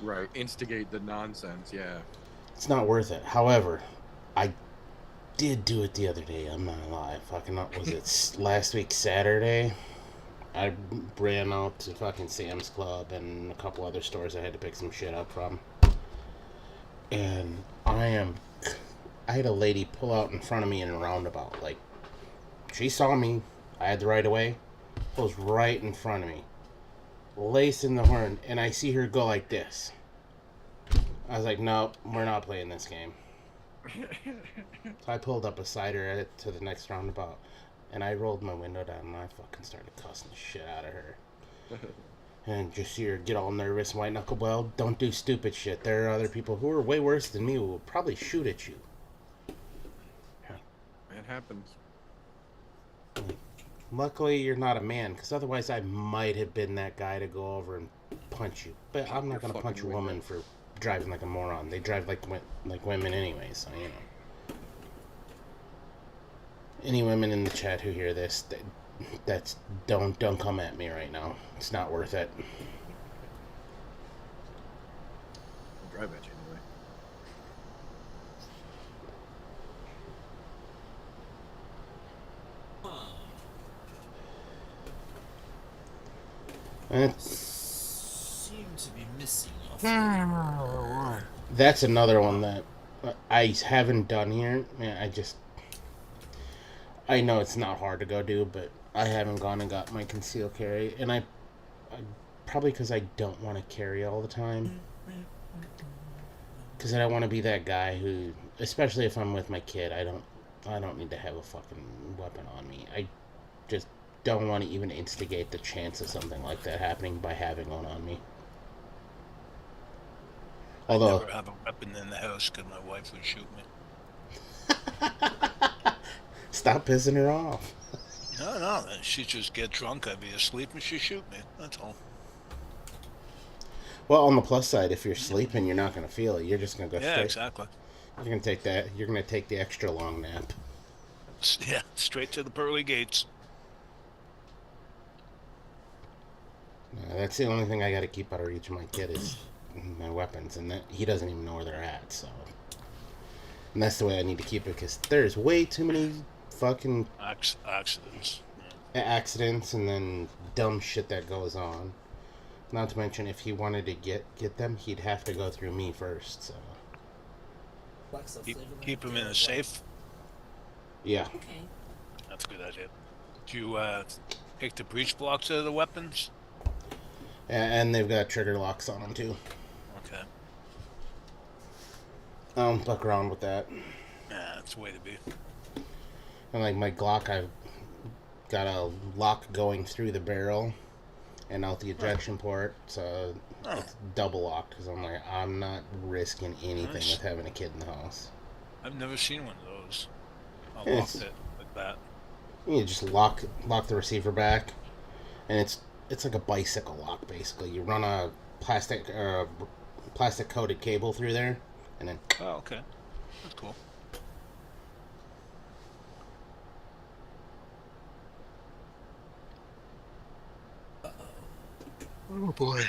Right, instigate the nonsense, yeah. It's not worth it. However, I did do it the other day. I'm not gonna lie. Fucking, was it last week Saturday? I ran out to fucking Sam's Club and a couple other stores I had to pick some shit up from. And I had a lady pull out in front of me in a roundabout. Like, she saw me. I had the right of way. Pulls right in front of me. Lacing the horn. And I see her go like this. I was like, nope, we're not playing this game. So I pulled up beside her to the next roundabout. And I rolled my window down and I fucking started cussing the shit out of her. And just see her get all nervous, white knuckle. Well, don't do stupid shit. There are other people who are way worse than me who will probably shoot at you. It happens. Luckily, you're not a man, because otherwise I might have been that guy to go over and punch you. But I'm not going to punch a woman for driving like a moron. They drive like women anyway, so, you know. Any women in the chat who hear this, don't come at me right now. It's not worth it. I'll drive at you anyway. Seem to be missing off. That's another one that I haven't done here. Man, I know it's not hard to go do, but I haven't gone and got my concealed carry, and I probably because I don't want to carry all the time. Because I don't want to be that guy who, especially if I'm with my kid, I don't need to have a fucking weapon on me. I just don't want to even instigate the chance of something like that happening by having one on me. Although, I never have a weapon in the house because my wife would shoot me. stop pissing her off. No, she'd just get drunk, I'd be asleep, and she'd shoot me. That's all. Well, on the plus side, if you're sleeping, you're not going to feel it. You're just going to go straight. Yeah, exactly. You're going to take that. You're going to take the extra long nap. Yeah, straight to the pearly gates. That's the only thing I got to keep out of reach of my kid is my weapons, and that he doesn't even know where they're at. So, and that's the way I need to keep it, because there's way too many fucking Accidents. accidents and then dumb shit that goes on. Not to mention, if he wanted to get them, he'd have to go through me first. So, Keep them in a safe. yeah. Okay. That's a good idea. Do you take the breech blocks out of the weapons? And they've got trigger locks on them too. Okay. I don't fuck around with that. Yeah, that's the way to be. And like my Glock, I've got a lock going through the barrel and out the ejection port, so it's double locked. Because I'm not risking anything with having a kid in the house. I've never seen one of those. I'll Yeah, lock it like that. You just lock the receiver back, and it's like a bicycle lock basically. You run a plastic coated cable through there, and then. Oh, okay. That's cool. Oh boy.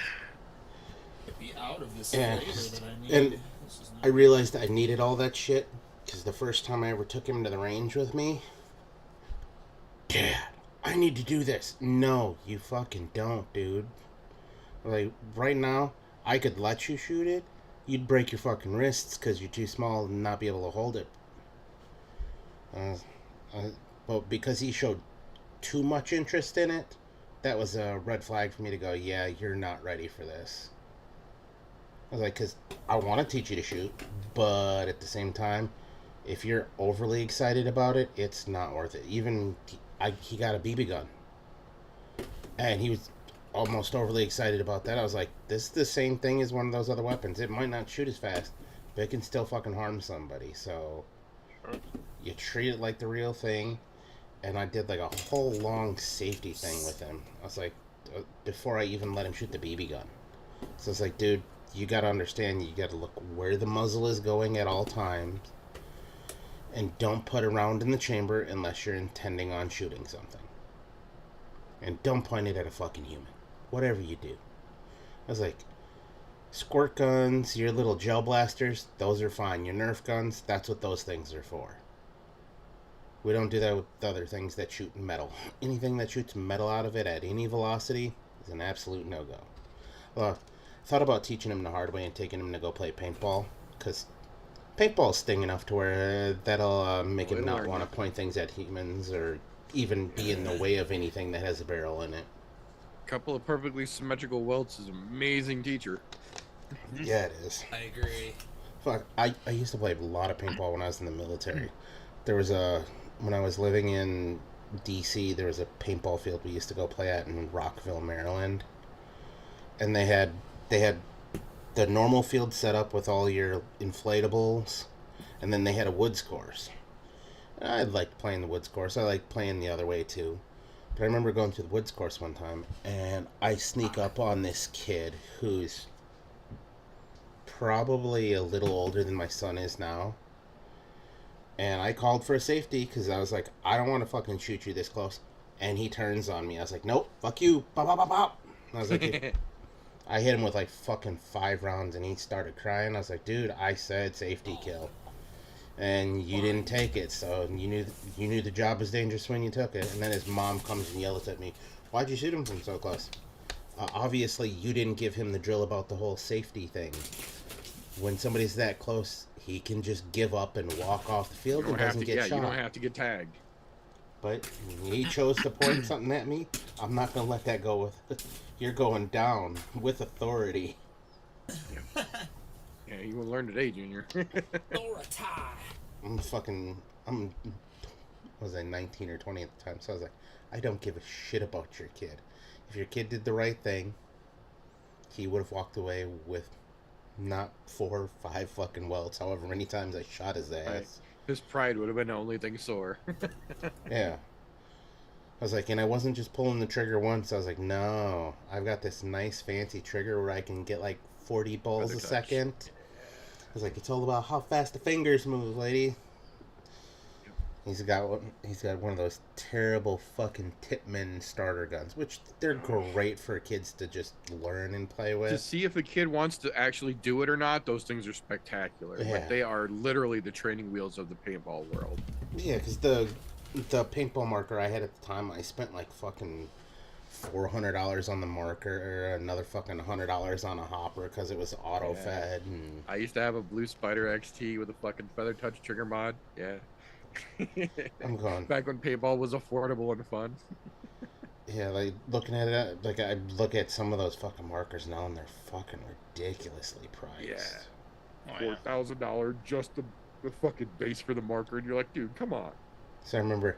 Be out of this Yeah, flavor that I need. and This is I realized I needed all that shit because the first time I ever took him to the range with me, Dad, I need to do this. No, you fucking don't, dude. Like, right now, I could let you shoot it, you'd break your fucking wrists because you're too small and not be able to hold it. Uh, but because he showed too much interest in it, that was a red flag for me to go, yeah, you're not ready for this. I was like, because I want to teach you to shoot, but at the same time, if you're overly excited about it, it's not worth it. Even he got a BB gun, and he was almost overly excited about that. I was like, this is the same thing as one of those other weapons. It might not shoot as fast, but it can still fucking harm somebody. So you treat it like the real thing. And I did like a whole long safety thing with him. I was like, before I even let him shoot the BB gun. So it's like, dude, you gotta understand, you gotta look where the muzzle is going at all times. And don't put a round in the chamber unless you're intending on shooting something. And don't point it at a fucking human. Whatever you do. I was like, squirt guns, your little gel blasters, those are fine. Your Nerf guns, that's what those things are for. We don't do that with other things that shoot metal. Anything that shoots metal out of it at any velocity is an absolute no-go. I thought about teaching him the hard way and taking him to go play paintball, because paintball's sting enough to where that'll make him not want to point things at humans or even be in the way of anything that has a barrel in it. A couple of perfectly symmetrical welts is an amazing teacher. Yeah, it is. I agree. Fuck, I used to play a lot of paintball when I was in the military. There was when I was living in D.C., there was a paintball field we used to go play at in Rockville, Maryland. And they had the normal field set up with all your inflatables, and then they had a woods course. I liked playing the woods course. I liked playing the other way, too. But I remember going to the woods course one time, and I sneak up on this kid who's probably a little older than my son is now. And I called for a safety because I was like, I don't want to fucking shoot you this close. And he turns on me. I was like, nope, fuck you. Bop, bop, bop, bop. And I was like, I hit him with like fucking 5 rounds and he started crying. I was like, dude, I said safety kill. And you didn't take it. So you knew the job was dangerous when you took it. And then his mom comes and yells at me, why'd you shoot him from so close? Obviously, you didn't give him the drill about the whole safety thing. When somebody's that close, he can just give up and walk off the field and doesn't get shot. You don't have to get tagged. But he chose to point something at me. I'm not going to let that go with... You're going down with authority. Yeah, you will learn today, Junior. I'm was I 19 or 20 at the time? So I was like, I don't give a shit about your kid. If your kid did the right thing, he would have walked away with not 4 or 5 fucking welts, however many times I shot his ass. Right. His pride would have been the only thing sore. Yeah. I was like, and I wasn't just pulling the trigger once. I was like, no, I've got this nice fancy trigger where I can get like 40 balls a second. I was like, it's all about how fast the fingers move, lady. He's got one of those terrible fucking Tipman starter guns, which they're great for kids to just learn and play with. To see if a kid wants to actually do it or not, those things are spectacular. Yeah. Like, they are literally the training wheels of the paintball world. Yeah, because the paintball marker I had at the time, I spent like fucking $400 on the marker, or another fucking $100 on a hopper because it was auto-fed. Yeah. And I used to have a Blue Spider XT with a fucking Feather Touch trigger mod. Yeah. I'm going. Back when paintball was affordable and fun. Yeah, like looking at it, like I look at some of those fucking markers now, and they're fucking ridiculously priced. Yeah, $4,000 just the fucking base for the marker, and you're like, dude, come on. So I remember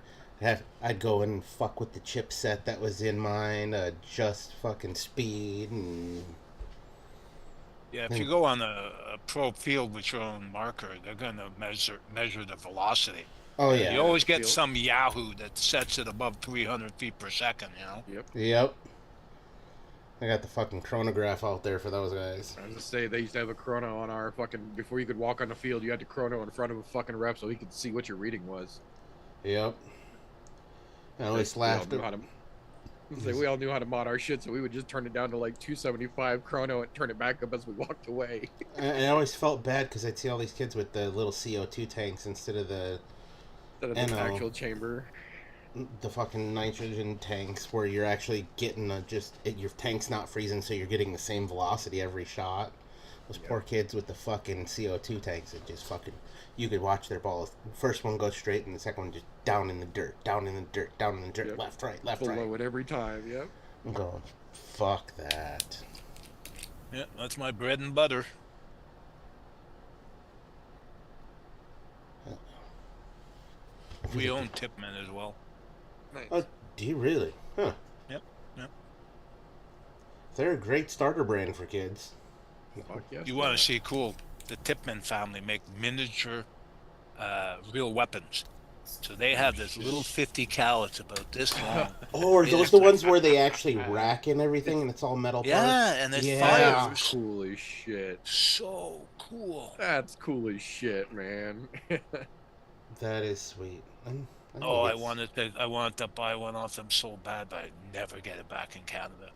I'd go and fuck with the chipset that was in mine, just fucking speed and. Yeah, if you go on a pro field with your own marker, they're gonna measure the velocity. Oh yeah. You always get some yahoo that sets it above 300 feet per second, you know? Yep. I got the fucking chronograph out there for those guys. I was gonna say, they used to have a chrono on our fucking... Before you could walk on the field, you had to chrono in front of a fucking rep so he could see what your reading was. Yep. I always laughed. We all knew how to mod our shit, so we would just turn it down to like 275 chrono and turn it back up as we walked away. I always felt bad because I'd see all these kids with the little CO2 tanks instead of the actual chamber. The fucking nitrogen tanks where you're actually getting your tank's not freezing, so you're getting the same velocity every shot. Those poor kids with the fucking CO2 tanks that just fucking... You could watch their balls. First one goes straight, and the second one just down in the dirt, down in the dirt, down in the dirt, Yep. left, right, left, Below right. it every time. Yep. I'm going, fuck that. Yeah, that's my bread and butter. We own Tipman as well. Nice. Oh, do you really? Huh. Yep. They're a great starter brand for kids. Fuck yes, You want man. to see cool? The Tipman family make miniature real weapons. So they have this little 50 cal. It's about this long. Oh, are those the ones where they actually rack and everything and it's all metal parts? Yeah, and there's Yeah. fires. That's cool as shit. So cool. That's cool as shit, man. That is sweet. Oh, I wanted to buy one off them so bad, but I'd never get it back in Canada.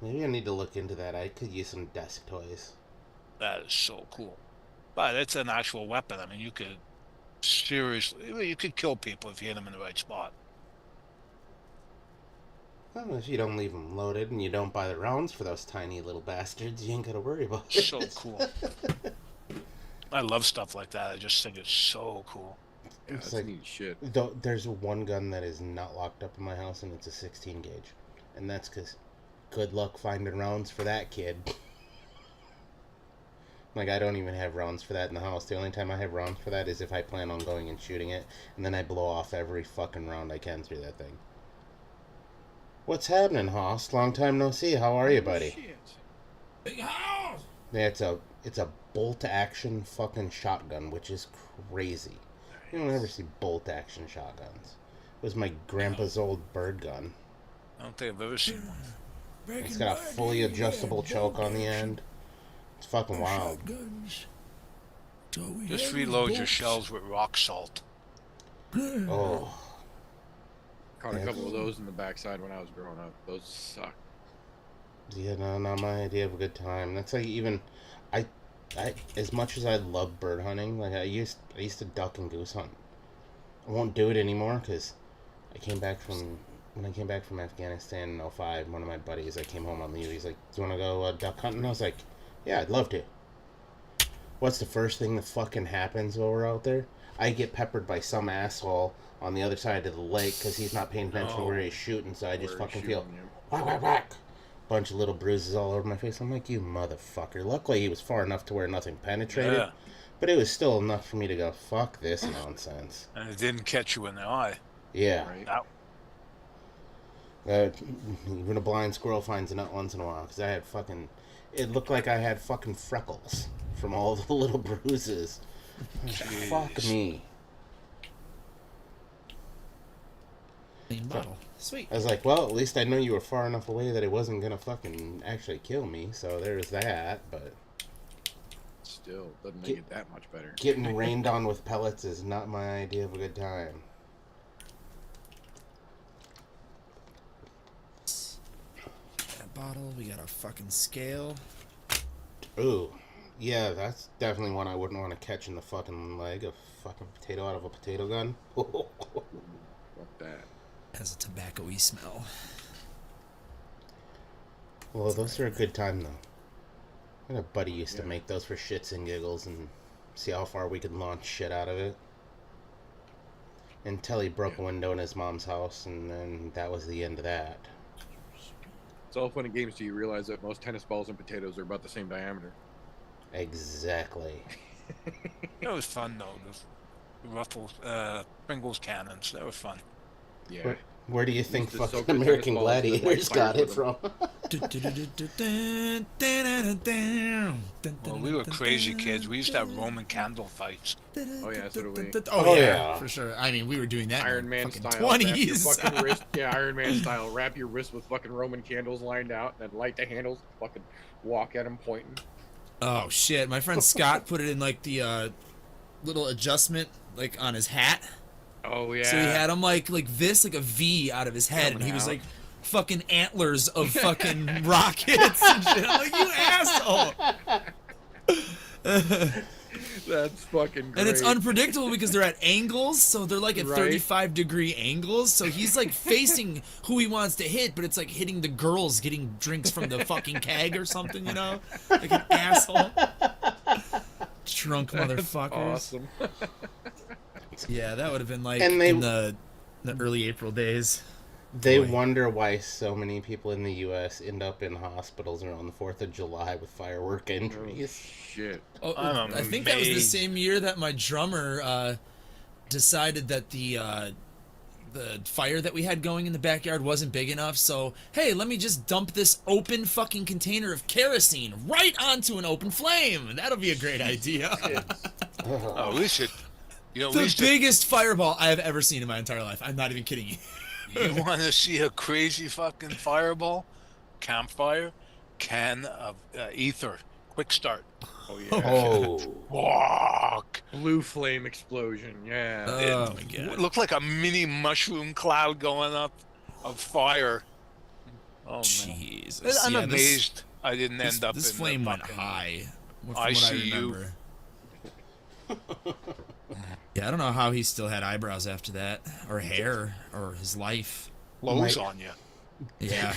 Maybe I need to look into that. I could use some desk toys. That is so cool. But it's an actual weapon. I mean, you could seriously, you could kill people if you hit them in the right spot. Well, if you don't leave them loaded and you don't buy the rounds for those tiny little bastards, you ain't got to worry about it. So cool. I love stuff like that. I just think it's so cool. Yeah, It's that's like- neat shit. There's one gun that is not locked up in my house, and it's a 16 gauge. And that's because good luck finding rounds for that, kid. Like, I don't even have rounds for that in the house. The only time I have rounds for that is if I plan on going and shooting it, and then I blow off every fucking round I can through that thing. What's happening, Hoss? Long time no see. How are you, buddy? Shit. Big house. Yeah, it's a bolt-action fucking shotgun, which is crazy. You don't ever see bolt-action shotguns. It was my grandpa's old bird gun. I don't think I've ever seen one. It's got a fully adjustable choke on the end. It's fucking wild. Just reload your shells with rock salt. Oh, Caught a Yeah. couple of those in the backside when I was growing up. Those suck. yeah, no, not my idea of a good time. That's like even, I as much as I love bird hunting, like I used to duck and goose hunt. I won't do it anymore because when I came back from Afghanistan in 05, one of my buddies, I came home on leave. He's like, "Do you want to go duck hunting?" I was like, "Yeah, I'd love to." What's the first thing that fucking happens while we're out there? I get peppered by some asshole on the other side of the lake because he's not paying attention to where he's shooting, so I just Where he's fucking feel shooting you. whack, whack, whack. Bunch of little bruises all over my face. I'm like, you motherfucker. Luckily, he was far enough to where nothing penetrated, Yeah. but it was still enough for me to go, fuck this nonsense. And it didn't catch you in the eye. Yeah. Right? Even a blind squirrel finds a nut once in a while, because I had fucking... It looked like I had fucking freckles from all the little bruises. I was like, fuck Jeez. me. Clean bottle. Sweet. I was like, well, at least I know you were far enough away that it wasn't gonna fucking actually kill me, so there's that, but... Still, doesn't make it that much better. Getting rained on with pellets is not my idea of a good time. Got a bottle. We got a fucking scale. Ooh. Yeah, that's definitely one I wouldn't want to catch in the fucking leg. A fucking potato out of a potato gun. Fuck that. Has a tobacco-y smell. Well, those are a good time, though. I had a buddy used to Yeah. make those for shits and giggles and see how far we could launch shit out of it. Until he broke a window in his mom's house, and then that was the end of that. It's all fun and games till you realize that most tennis balls and potatoes are about the same diameter. Exactly. It was fun though. The Ruffles, Pringles cannons. That was fun. Yeah. Where do you think to soak fucking the tennis American balls with Gladiators white got fire it from? Well, we were crazy kids. We used to have Roman candle fights. Oh, yeah, so do we. Oh, yeah, yeah. for sure. I mean, we were doing that Iron in Man fucking style. Wrap your 20s. fucking wrist. Yeah, Iron Man style. Wrap your wrist with fucking Roman candles lined out, and then light the handles. Fucking walk at them pointing. Oh shit! My friend Scott put it in like the little adjustment like on his hat. Oh yeah. So he had him like this, like a V out of his head, and Coming he was out. like fucking antlers of fucking rockets and shit. I'm like, you asshole. That's fucking great. And it's unpredictable because they're at angles, so they're like at Right. 35-degree angles. So he's like facing who he wants to hit, but it's like hitting the girls getting drinks from the fucking keg or something, you know? Like an asshole. Drunk motherfuckers. Awesome. Yeah, that would have been like And they- in the early April days. They Boy. wonder why so many people in the U.S. end up in hospitals around the 4th of July with firework Oh, injuries. shit. Oh, I'm I think that was the amazed. same year that my drummer decided that the fire that we had going in the backyard wasn't big enough. So, hey, let me just dump this open fucking container of kerosene right onto an open flame. That'll be a great idea. Oh, at least The biggest fireball I have ever seen in my entire life. I'm not even kidding you. you want to see a crazy fucking fireball? Campfire, can of ether, quick start. Oh, yeah. Oh. Walk. Blue flame explosion. Yeah. Oh, my It God. looked like a mini mushroom cloud going up of fire. Oh man, Jesus. I'm Yeah, this- amazed I didn't This, end up this in flame the went fucking high. From what I ICU. remember. Yeah, I don't know how he still had eyebrows after that, or hair, or his life. blows My- on you. Yeah.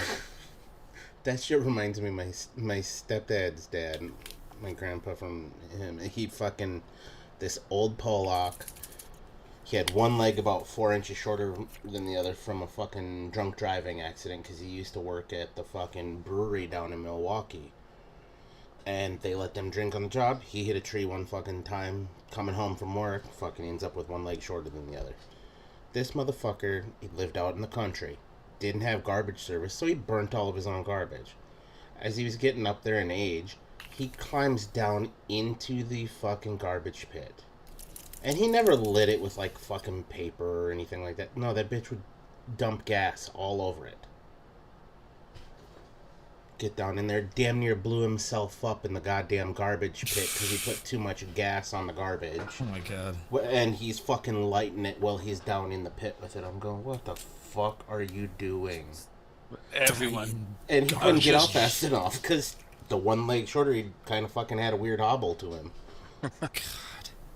That shit reminds me of my stepdad's dad, my grandpa from him. He fucking, this old Pollock. He had one leg about 4 inches shorter than the other from a fucking drunk driving accident because he used to work at the fucking brewery down in Milwaukee. And they let them drink on the job. He hit a tree one fucking time coming home from work. Fucking ends up with one leg shorter than the other. This motherfucker, he lived out in the country. Didn't have garbage service, so he burnt all of his own garbage. As he was getting up there in age, he climbs down into the fucking garbage pit. And he never lit it with, like, fucking paper or anything like that. No, that bitch would dump gas all over it. Get down in there, damn near blew himself up in the goddamn garbage pit because he put too much gas on the garbage. Oh my God. And he's fucking lighting it while he's down in the pit with it. I'm going, what the fuck are you doing? Everyone. And he couldn't get out just- fast enough because the one leg shorter, he kind of fucking had a weird hobble to him.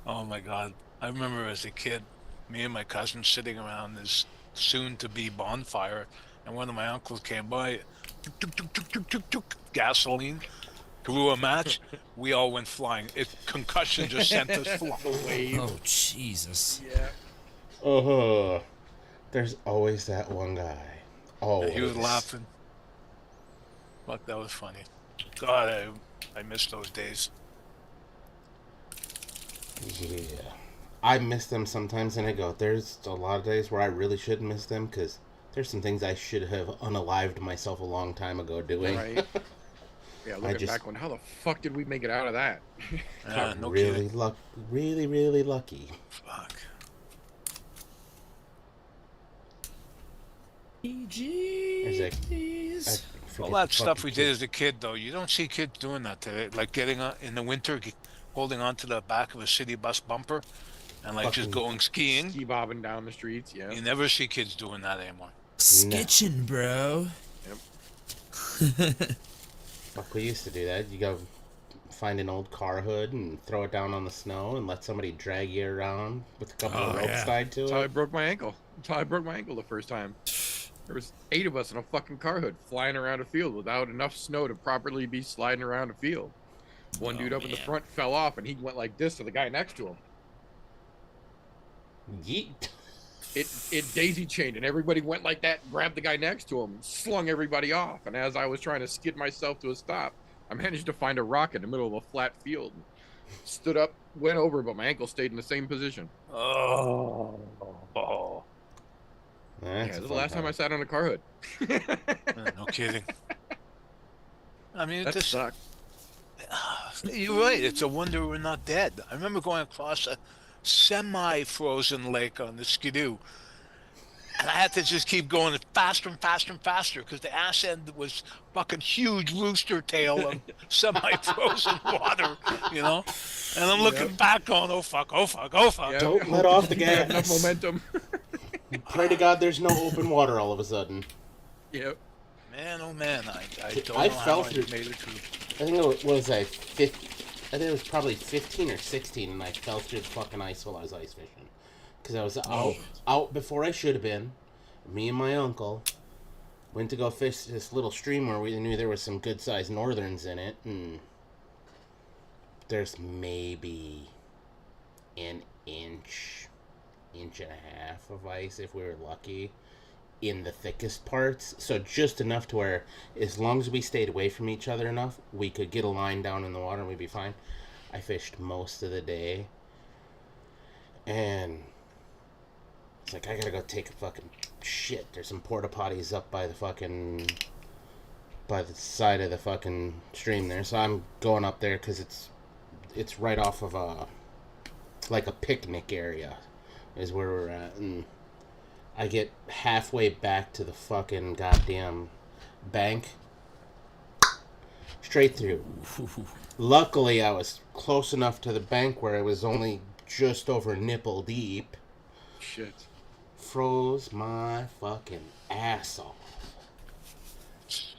Oh my God! I remember as a kid, me and my cousin sitting around this soon-to-be bonfire, and one of my uncles came by, tuk, tuk, tuk, tuk, tuk, tuk, gasoline, threw a match. We all went flying. Concussion just sent us flying. Oh, Jesus. Yeah. There's always that one guy. Always. He was laughing. Fuck, that was funny. God, I miss those days. Yeah. I miss them sometimes, and I go, there's a lot of days where I really should miss them, because there's some things I should have unalived myself a long time ago doing. Right. Yeah, looking just- back on how the fuck did we make it out of that? No really kidding. really lucky. Fuck. There's a- I All forget that the stuff fucking we kid. did as a kid, though, you don't see kids doing that today. Like getting in the winter, holding on to the back of a city bus bumper, and like just Fucking- going skiing. Ski bobbing down the streets. Yeah. You never see kids doing that anymore. Skitching, bro. Fuck, we used to do that. You go find an old car hood and throw it down on the snow and let somebody drag you around with a couple of Oh, ropes yeah. tied to That's how I it. broke my ankle. That's how I broke my ankle the first time. There was 8 of us in a fucking car hood flying around a field without enough snow to properly be sliding around a field. One dude up in the man. front fell off and he went like this to the guy next to him. Yeet. It daisy chained and everybody went like that, grabbed the guy next to him, slung everybody off. And as I was trying to skid myself to a stop, I managed to find a rock in the middle of a flat field. Stood up, went over, but my ankle stayed in the same position. Oh. That's Yeah, a this is the fun last time I sat on a car hood. No kidding. I mean, That this, sucked. you're right. It's a wonder we're not dead. I remember going across a semi-frozen lake on the Skidoo, and I had to just keep going faster and faster and faster because the ass end was fucking huge rooster tail of semi-frozen water, you know. And I'm looking back on, oh fuck, oh fuck, oh fuck. Yeah. Don't let off the You have gas. enough momentum. Pray to God there's no open water all of a sudden. Yep. Man, oh man, I don't I know fell how through- I made it through. I think it was I think it was probably 15 or 16, and I fell through the fucking ice while I was ice fishing. Because I was out before I should have been. Me and my uncle went to go fish this little stream where we knew there was some good-sized northerns in it, and there's maybe an inch and a half of ice if we were lucky in the thickest parts. So just enough to where as long as we stayed away from each other enough, we could get a line down in the water and we'd be fine. I fished most of the day, and it's like, I gotta go take a fucking shit. There's some porta potties up by the side of the fucking stream there. So I'm going up there because it's right off of a picnic area is where we're at. And I get halfway back to the fucking goddamn bank. Straight through. Luckily, I was close enough to the bank where it was only just over nipple deep. Shit. Froze my fucking ass off.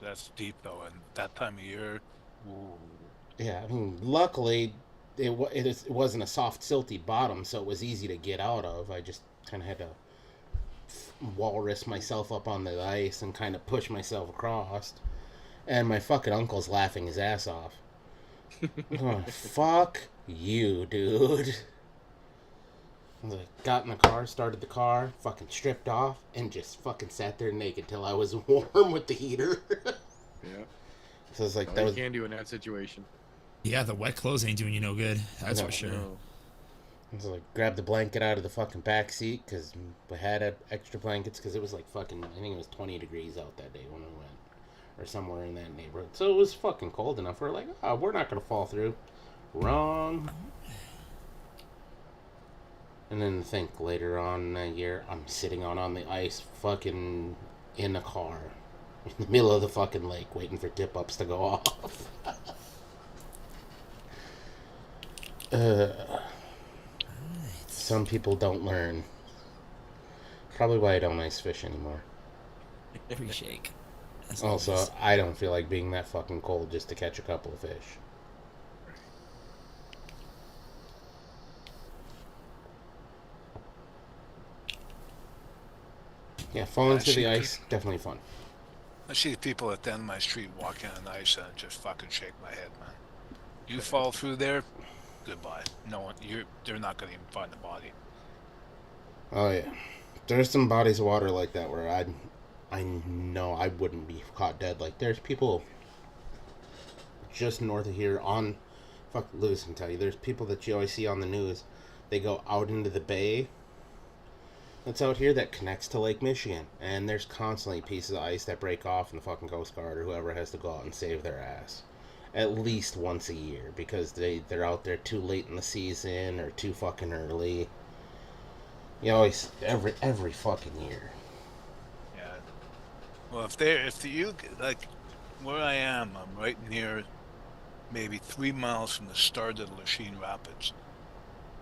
That's deep though, and that time of year. Ooh. Yeah, I mean, luckily it wasn't a soft, silty bottom, so it was easy to get out of. I just kind of had to walrus myself up on the ice and kind of push myself across. And my fucking uncle's laughing his ass off. Oh, fuck you, dude. I got in the car, started the car, fucking stripped off, and just fucking sat there naked till I was warm with the heater. Yeah. So it's like, All that you was... can do in that situation. Yeah, the wet clothes ain't doing you no good. That's No, for sure. No. So like, grabbed the blanket out of the fucking back seat because we had extra blankets because it was like fucking, I think it was 20 degrees out that day when we went, or somewhere in that neighborhood. So it was fucking cold enough. We're like, oh, we're not gonna fall through. Wrong. And then think later on in the year, I'm sitting on the ice, fucking in a car, in the middle of the fucking lake, waiting for tip ups to go off. Some people don't learn. Probably why I don't ice fish anymore. Pre-shake. That's Also, always- I don't feel like being that fucking cold just to catch a couple of fish. Yeah, falling through the ice, definitely fun. I see people at the end of my street walking on ice and I just fucking shake my head, man. You fall through there, goodbye. No one, they're not gonna even find the body. Oh yeah, there's some bodies of water like that where I know I wouldn't be caught dead. Like there's people just north of here on, fuck Lewis can tell you, there's people that you always see on the news. They go out into the bay that's out here that connects to Lake Michigan, and there's constantly pieces of ice that break off, and the fucking Coast Guard or whoever has to go out and save their ass at least once a year because they're out there too late in the season or too fucking early. You always every fucking year. Yeah. Well, if you like where I am, I'm right near maybe 3 miles from the start of the Lachine Rapids.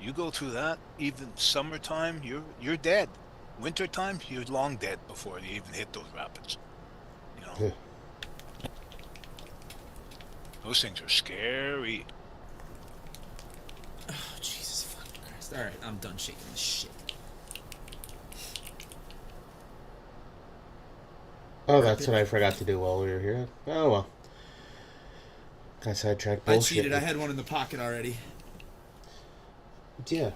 You go through that, even summertime, you're dead. Wintertime, you're long dead before you even hit those rapids. You know? Yeah. Those things are scary. Oh, Jesus fucking Christ. Alright, I'm done shaking this shit. Oh, that's what I forgot to do while we were here. Oh well. Got sidetracked I bullshit. cheated. I had one in the pocket already. Yeah.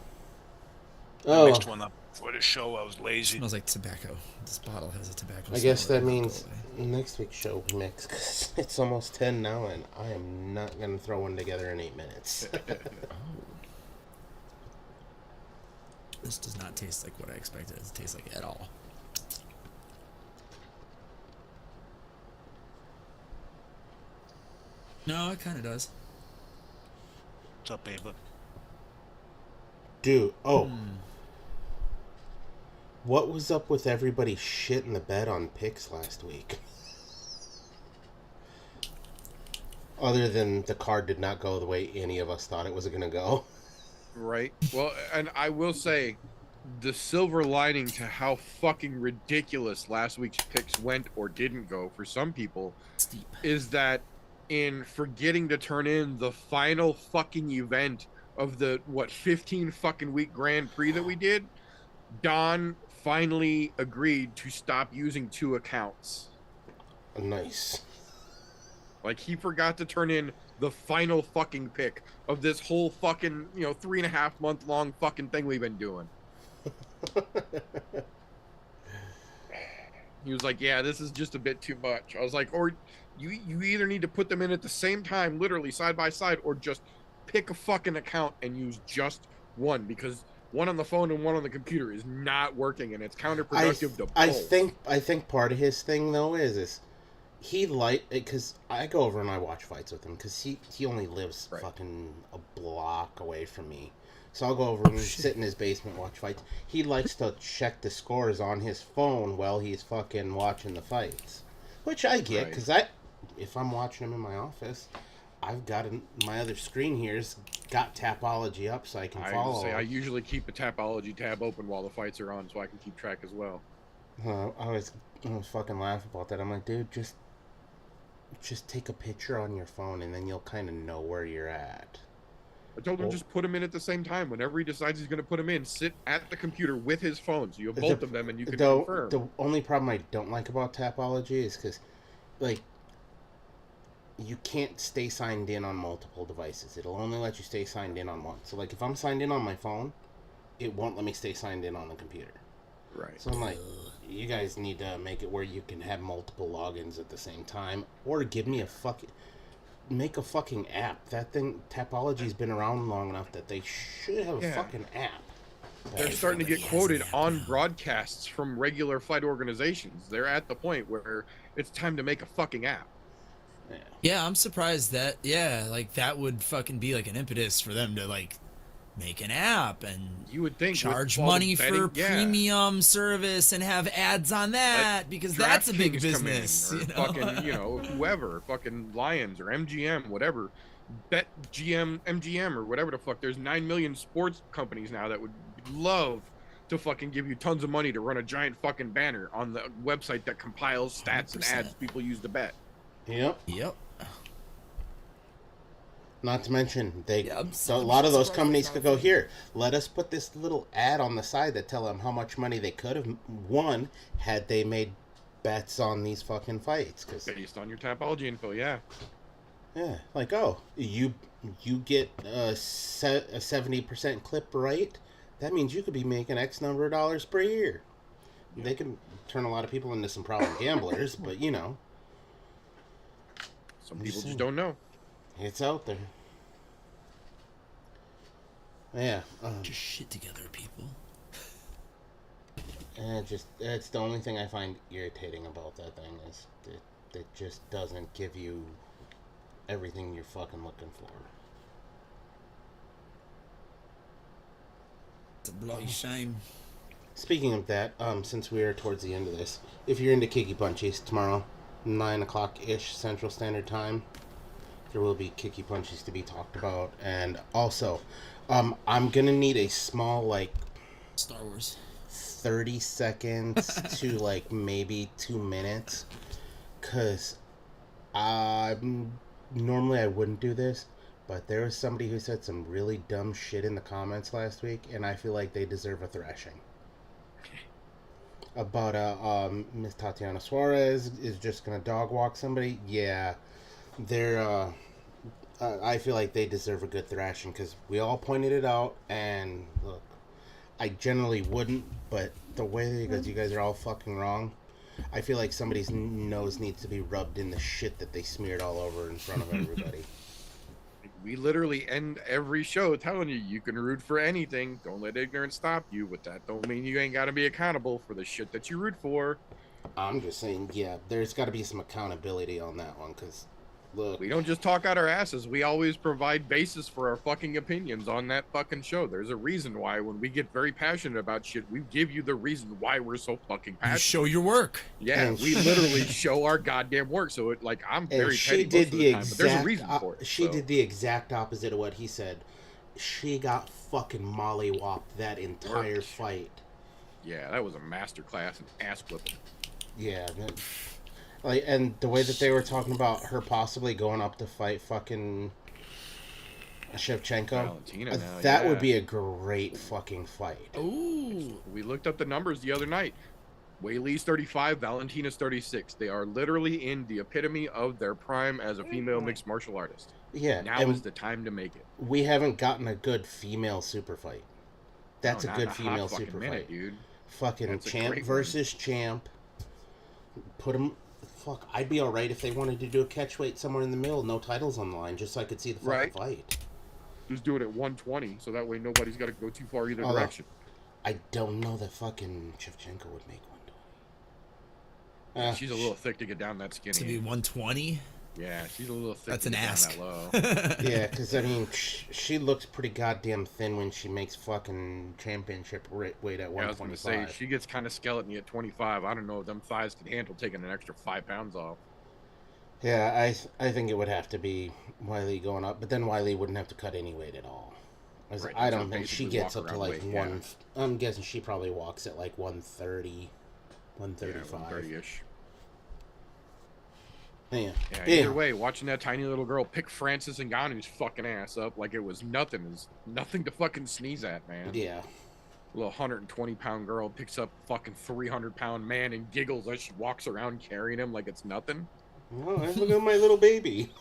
I Oh, mixed one up for the show. I was It lazy. smells like tobacco. This bottle has a tobacco I guess smell that it won't means go away. next week's show we mix. 'Cause it's almost 10 now, and I am not gonna throw one together in 8 minutes. This does not taste like what I expected it to taste like at all. No, it kind of does. What's up, Ava? Dude, what was up with everybody shit in the bed on picks last week? Other than the card did not go the way any of us thought it was gonna go. Right. Well, and I will say, the silver lining to how fucking ridiculous last week's picks went or didn't go for some people Steep. is that in forgetting to turn in the final fucking event of the 15 fucking week Grand Prix that we did, Don finally agreed to stop using 2 accounts. Nice. Like, he forgot to turn in the final fucking pick of this whole fucking, 3.5 month long fucking thing we've been doing. He was like, yeah, this is just a bit too much. I was like, or you either need to put them in at the same time, literally side by side, or just pick a fucking account and use just one, because one on the phone and one on the computer is not working, and it's counterproductive to both. I think part of his thing though is he because I go over and I watch fights with him because he only lives fucking a block away from me. So I'll go over and sit in his basement, watch fights. He likes to check the scores on his phone while he's fucking watching the fights. Which I get, because if I'm watching him in my office, I've got my other screen here's got Tapology up so I can follow. I usually keep a Tapology tab open while the fights are on so I can keep track as well. I was fucking laughing about that. I'm like, dude, just take a picture on your phone and then you'll kind of know where you're at. I told him just put them in at the same time. Whenever he decides he's going to put them in, sit at the computer with his phone. So you have both of them and you can confirm. The only problem I don't like about Tapology is because, like, you can't stay signed in on multiple devices. It'll only let you stay signed in on one. So, like, if I'm signed in on my phone, it won't let me stay signed in on the computer. Right. So I'm like, you guys need to make it where you can have multiple logins at the same time. Or give me make a fucking app. That thing, Tapology's been around long enough that they should have a fucking app. They're starting to get quoted on broadcasts from regular flight organizations. They're at the point where it's time to make a fucking app. Yeah, I'm surprised that, like, that would fucking be, like, an impetus for them to, like, make an app and you would think charge money for premium service and have ads on that, because that's a big business. Fucking, whoever, fucking Lions or MGM, whatever, Bet MGM or whatever the fuck. There's 9 million sports companies now that would love to fucking give you tons of money to run a giant fucking banner on the website that compiles stats 100%. And ads people use to bet. Yep. Not to mention, a lot of those companies could go, here, let us put this little ad on the side that tell them how much money they could have won had they made bets on these fucking fights. Based on your Tapology info, yeah. Yeah, like, you get a 70% clip right, that means you could be making X number of dollars per year. Yeah. They can turn a lot of people into some problem gamblers, but, Some people just don't know. It's out there. Yeah. Just shit together, people. It's the only thing I find irritating about that thing is it just doesn't give you everything you're fucking looking for. It's a bloody shame. Speaking of that, since we are towards the end of this, if you're into Kicky Punchies, tomorrow, 9 o'clock-ish Central Standard Time, there will be Kicky Punchies to be talked about. And also, I'm going to need a small, like, Star Wars 30 seconds to, like, maybe 2 minutes. Because normally I wouldn't do this, but there was somebody who said some really dumb shit in the comments last week, and I feel like they deserve a thrashing. About Miss Tatiana Suarez is just going to dog walk somebody. Yeah. They're, I feel like they deserve a good thrashing because we all pointed it out, and look, I generally wouldn't, but the way that you guys are all fucking wrong, I feel like somebody's nose needs to be rubbed in the shit that they smeared all over in front of everybody. We literally end every show telling you can root for anything. Don't let ignorance stop you. But that don't mean you ain't got to be accountable for the shit that you root for. I'm just saying, yeah, there's got to be some accountability on that one, because look, we don't just talk out our asses. We always provide basis for our fucking opinions on that fucking show. There's a reason why when we get very passionate about shit, we give you the reason why we're so fucking passionate. You show your work. Yeah, we literally show our goddamn work. So it, like, I'm very petty most of the time, but there's a reason for it. She did the exact opposite of what he said. She got fucking mollywopped that entire fight. Yeah, that was a masterclass in ass whipping. Yeah, Like, and the way that they were talking about her possibly going up to fight fucking Shevchenko, Valentina now, that would yeah. be a great fucking fight. Ooh. We looked up the numbers the other night. Whaley's 35, Valentina's 36. They are literally in the epitome of their prime as a female mixed martial artist. Yeah, Now and is the time to make it. we haven't gotten a good female super fight. That's No, a not good in a female hot fucking super minute, fight. dude. Fucking That's a champ great versus champ. Put them. Fuck, I'd be alright if they wanted to do a catchweight somewhere in the middle, no titles on the line, just so I could see the fucking Right. fight. Just do it at 120, so that way nobody's got to go too far either Although, direction. I don't know that fucking Shevchenko would make 120. She's a little thick to get down that skinny. To be 120? Yeah, she's a little thick. That's to an get down ask. that low. Yeah, because I mean, she looks pretty goddamn thin when she makes fucking championship weight at 125. Yeah, I was gonna say she gets kind of skeletony at 25. I don't know if them thighs can handle taking an extra 5 pounds off. Yeah, I think it would have to be Wiley going up, but then Wiley wouldn't have to cut any weight at all. Right, I so don't think she basically gets walk up to around like weight, yeah. one. I'm guessing she probably walks at like 130, 135. 130-ish. Yeah. Yeah, either way, watching that tiny little girl pick Francis Ngannou's fucking ass up like it was nothing is nothing to fucking sneeze at, man. Yeah. Little 120-pound girl picks up fucking 300-pound man and giggles as she walks around carrying him like it's nothing. Well, look at my little baby.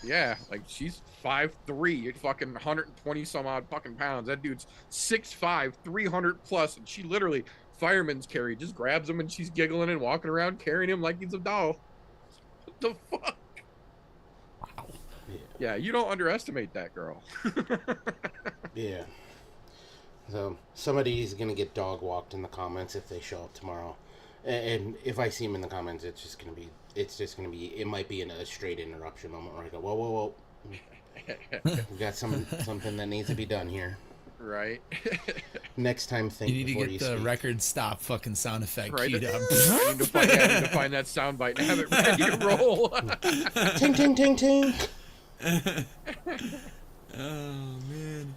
Yeah, like she's 5'3", fucking 120 some odd fucking pounds. That dude's 6'5", 300 plus, and she literally fireman's carry, just grabs him and she's giggling and walking around carrying him like he's a doll. What the fuck? Wow. Yeah, you don't underestimate that girl. Yeah. So somebody's gonna get dog walked in the comments if they show up tomorrow, and if I see him in the comments, it's just gonna be. It might be in a straight interruption moment where I go, whoa, whoa, whoa. We got something that needs to be done here. Right. Next time, think You need to before get you the speak. record stop fucking sound effect Right. queued up. I need to find that soundbite and have it ready to roll. Ting, ting, ting, ting. Oh, man.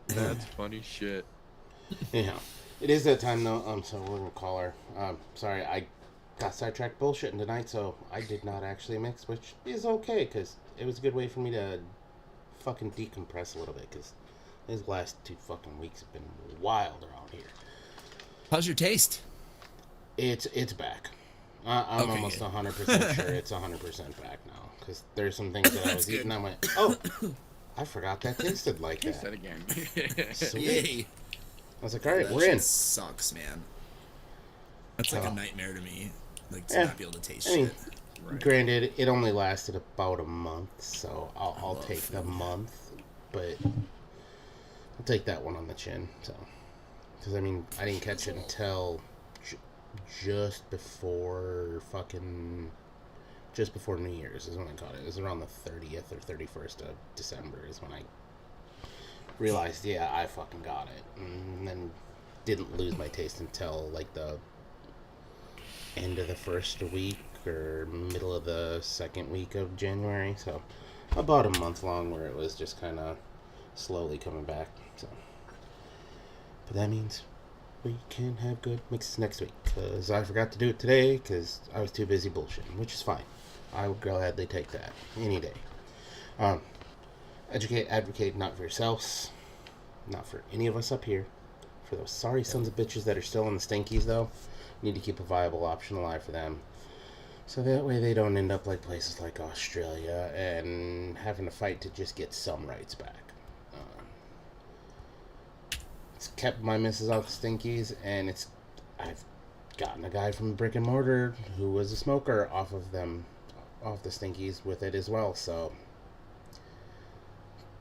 That's funny shit. Anyhow, it is that time though. So we're gonna call her. Sorry, I got sidetracked bullshitting tonight, so I did not actually mix, which is okay because it was a good way for me to fucking decompress a little bit because these last 2 fucking weeks have been wild around here. How's your taste? It's back. I'm Okay, almost good. 100% sure it's 100% back now because there's some things that I was eating. I went, oh, I forgot that tasted like Taste that. that again. Sweet. Yay. I was like, all right, That we're in. shit sucks, man. That's like Oh. a nightmare to me. Like, to Yeah. not be able to taste I mean, shit. Right. Granted, it only lasted about a month, so I'll love take the food. month, but I'll take that one on the chin. So, because I mean, I didn't catch it until just before New Year's is when I caught it. It was around the 30th or 31st of December is when I realized, yeah, I fucking got it, and then didn't lose my taste until like the end of the first week or middle of the second week of January. So about a month long where it was just kind of slowly coming back. So, but that means we can have good mixes next week because I forgot to do it today because I was too busy bullshitting, which is fine. I would gladly take that any day. Educate, advocate, not for yourselves, not for any of us up here. For those sorry sons of bitches that are still in the stinkies, though, need to keep a viable option alive for them. So that way they don't end up like places like Australia and having to fight to just get some rights back. It's kept my missus out the stinkies, and I've gotten a guy from Brick and Mortar who was a smoker off the stinkies with it as well. So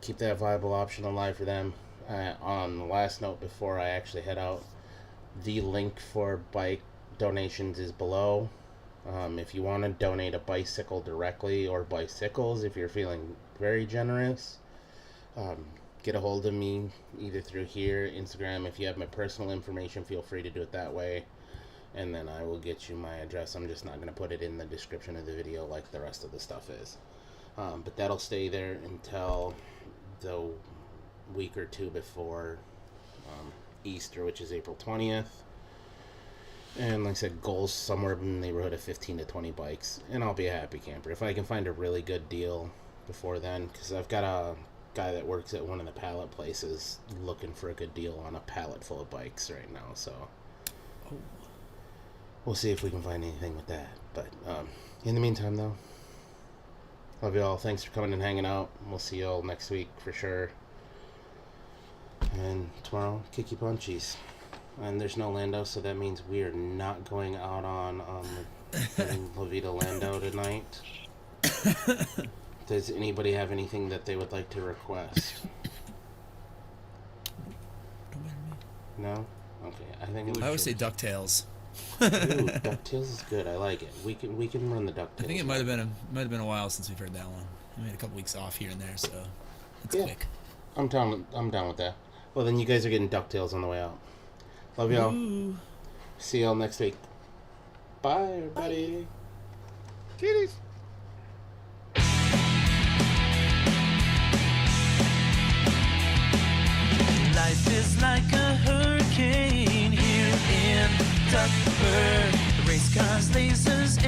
keep that viable option alive for them. On the last note, before I actually head out, the link for bike donations is below. If you want to donate a bicycle directly or bicycles, if you're feeling very generous, get a hold of me either through here, Instagram. If you have my personal information, feel free to do it that way, and then I will get you my address. I'm just not going to put it in the description of the video like the rest of the stuff is. But that'll stay there until the week or two before Easter, which is April 20th. And like I said, goals somewhere in the neighborhood of 15 to 20 bikes. And I'll be a happy camper. If I can find a really good deal before then, because I've got a guy that works at one of the pallet places looking for a good deal on a pallet full of bikes right now. So we'll see if we can find anything with that. But in the meantime, though, love you all. Thanks for coming and hanging out. We'll see you all next week for sure. And tomorrow, kicky punchies. And there's no Lando, so that means we are not going out on La Vida Lando tonight. Does anybody have anything that they would like to request? No? Okay, I think I always say DuckTales. Ooh, DuckTales is good. I like it. We can run the DuckTales. I think it might have been a while since we've heard that one. We made a couple weeks off here and there, so it's quick. I'm down with that. Well, then you guys are getting DuckTales on the way out. Love y'all. Ooh. See y'all next week. Bye, everybody. Titties. Life is like a hurricane here in Duckburg. The race cars, lasers,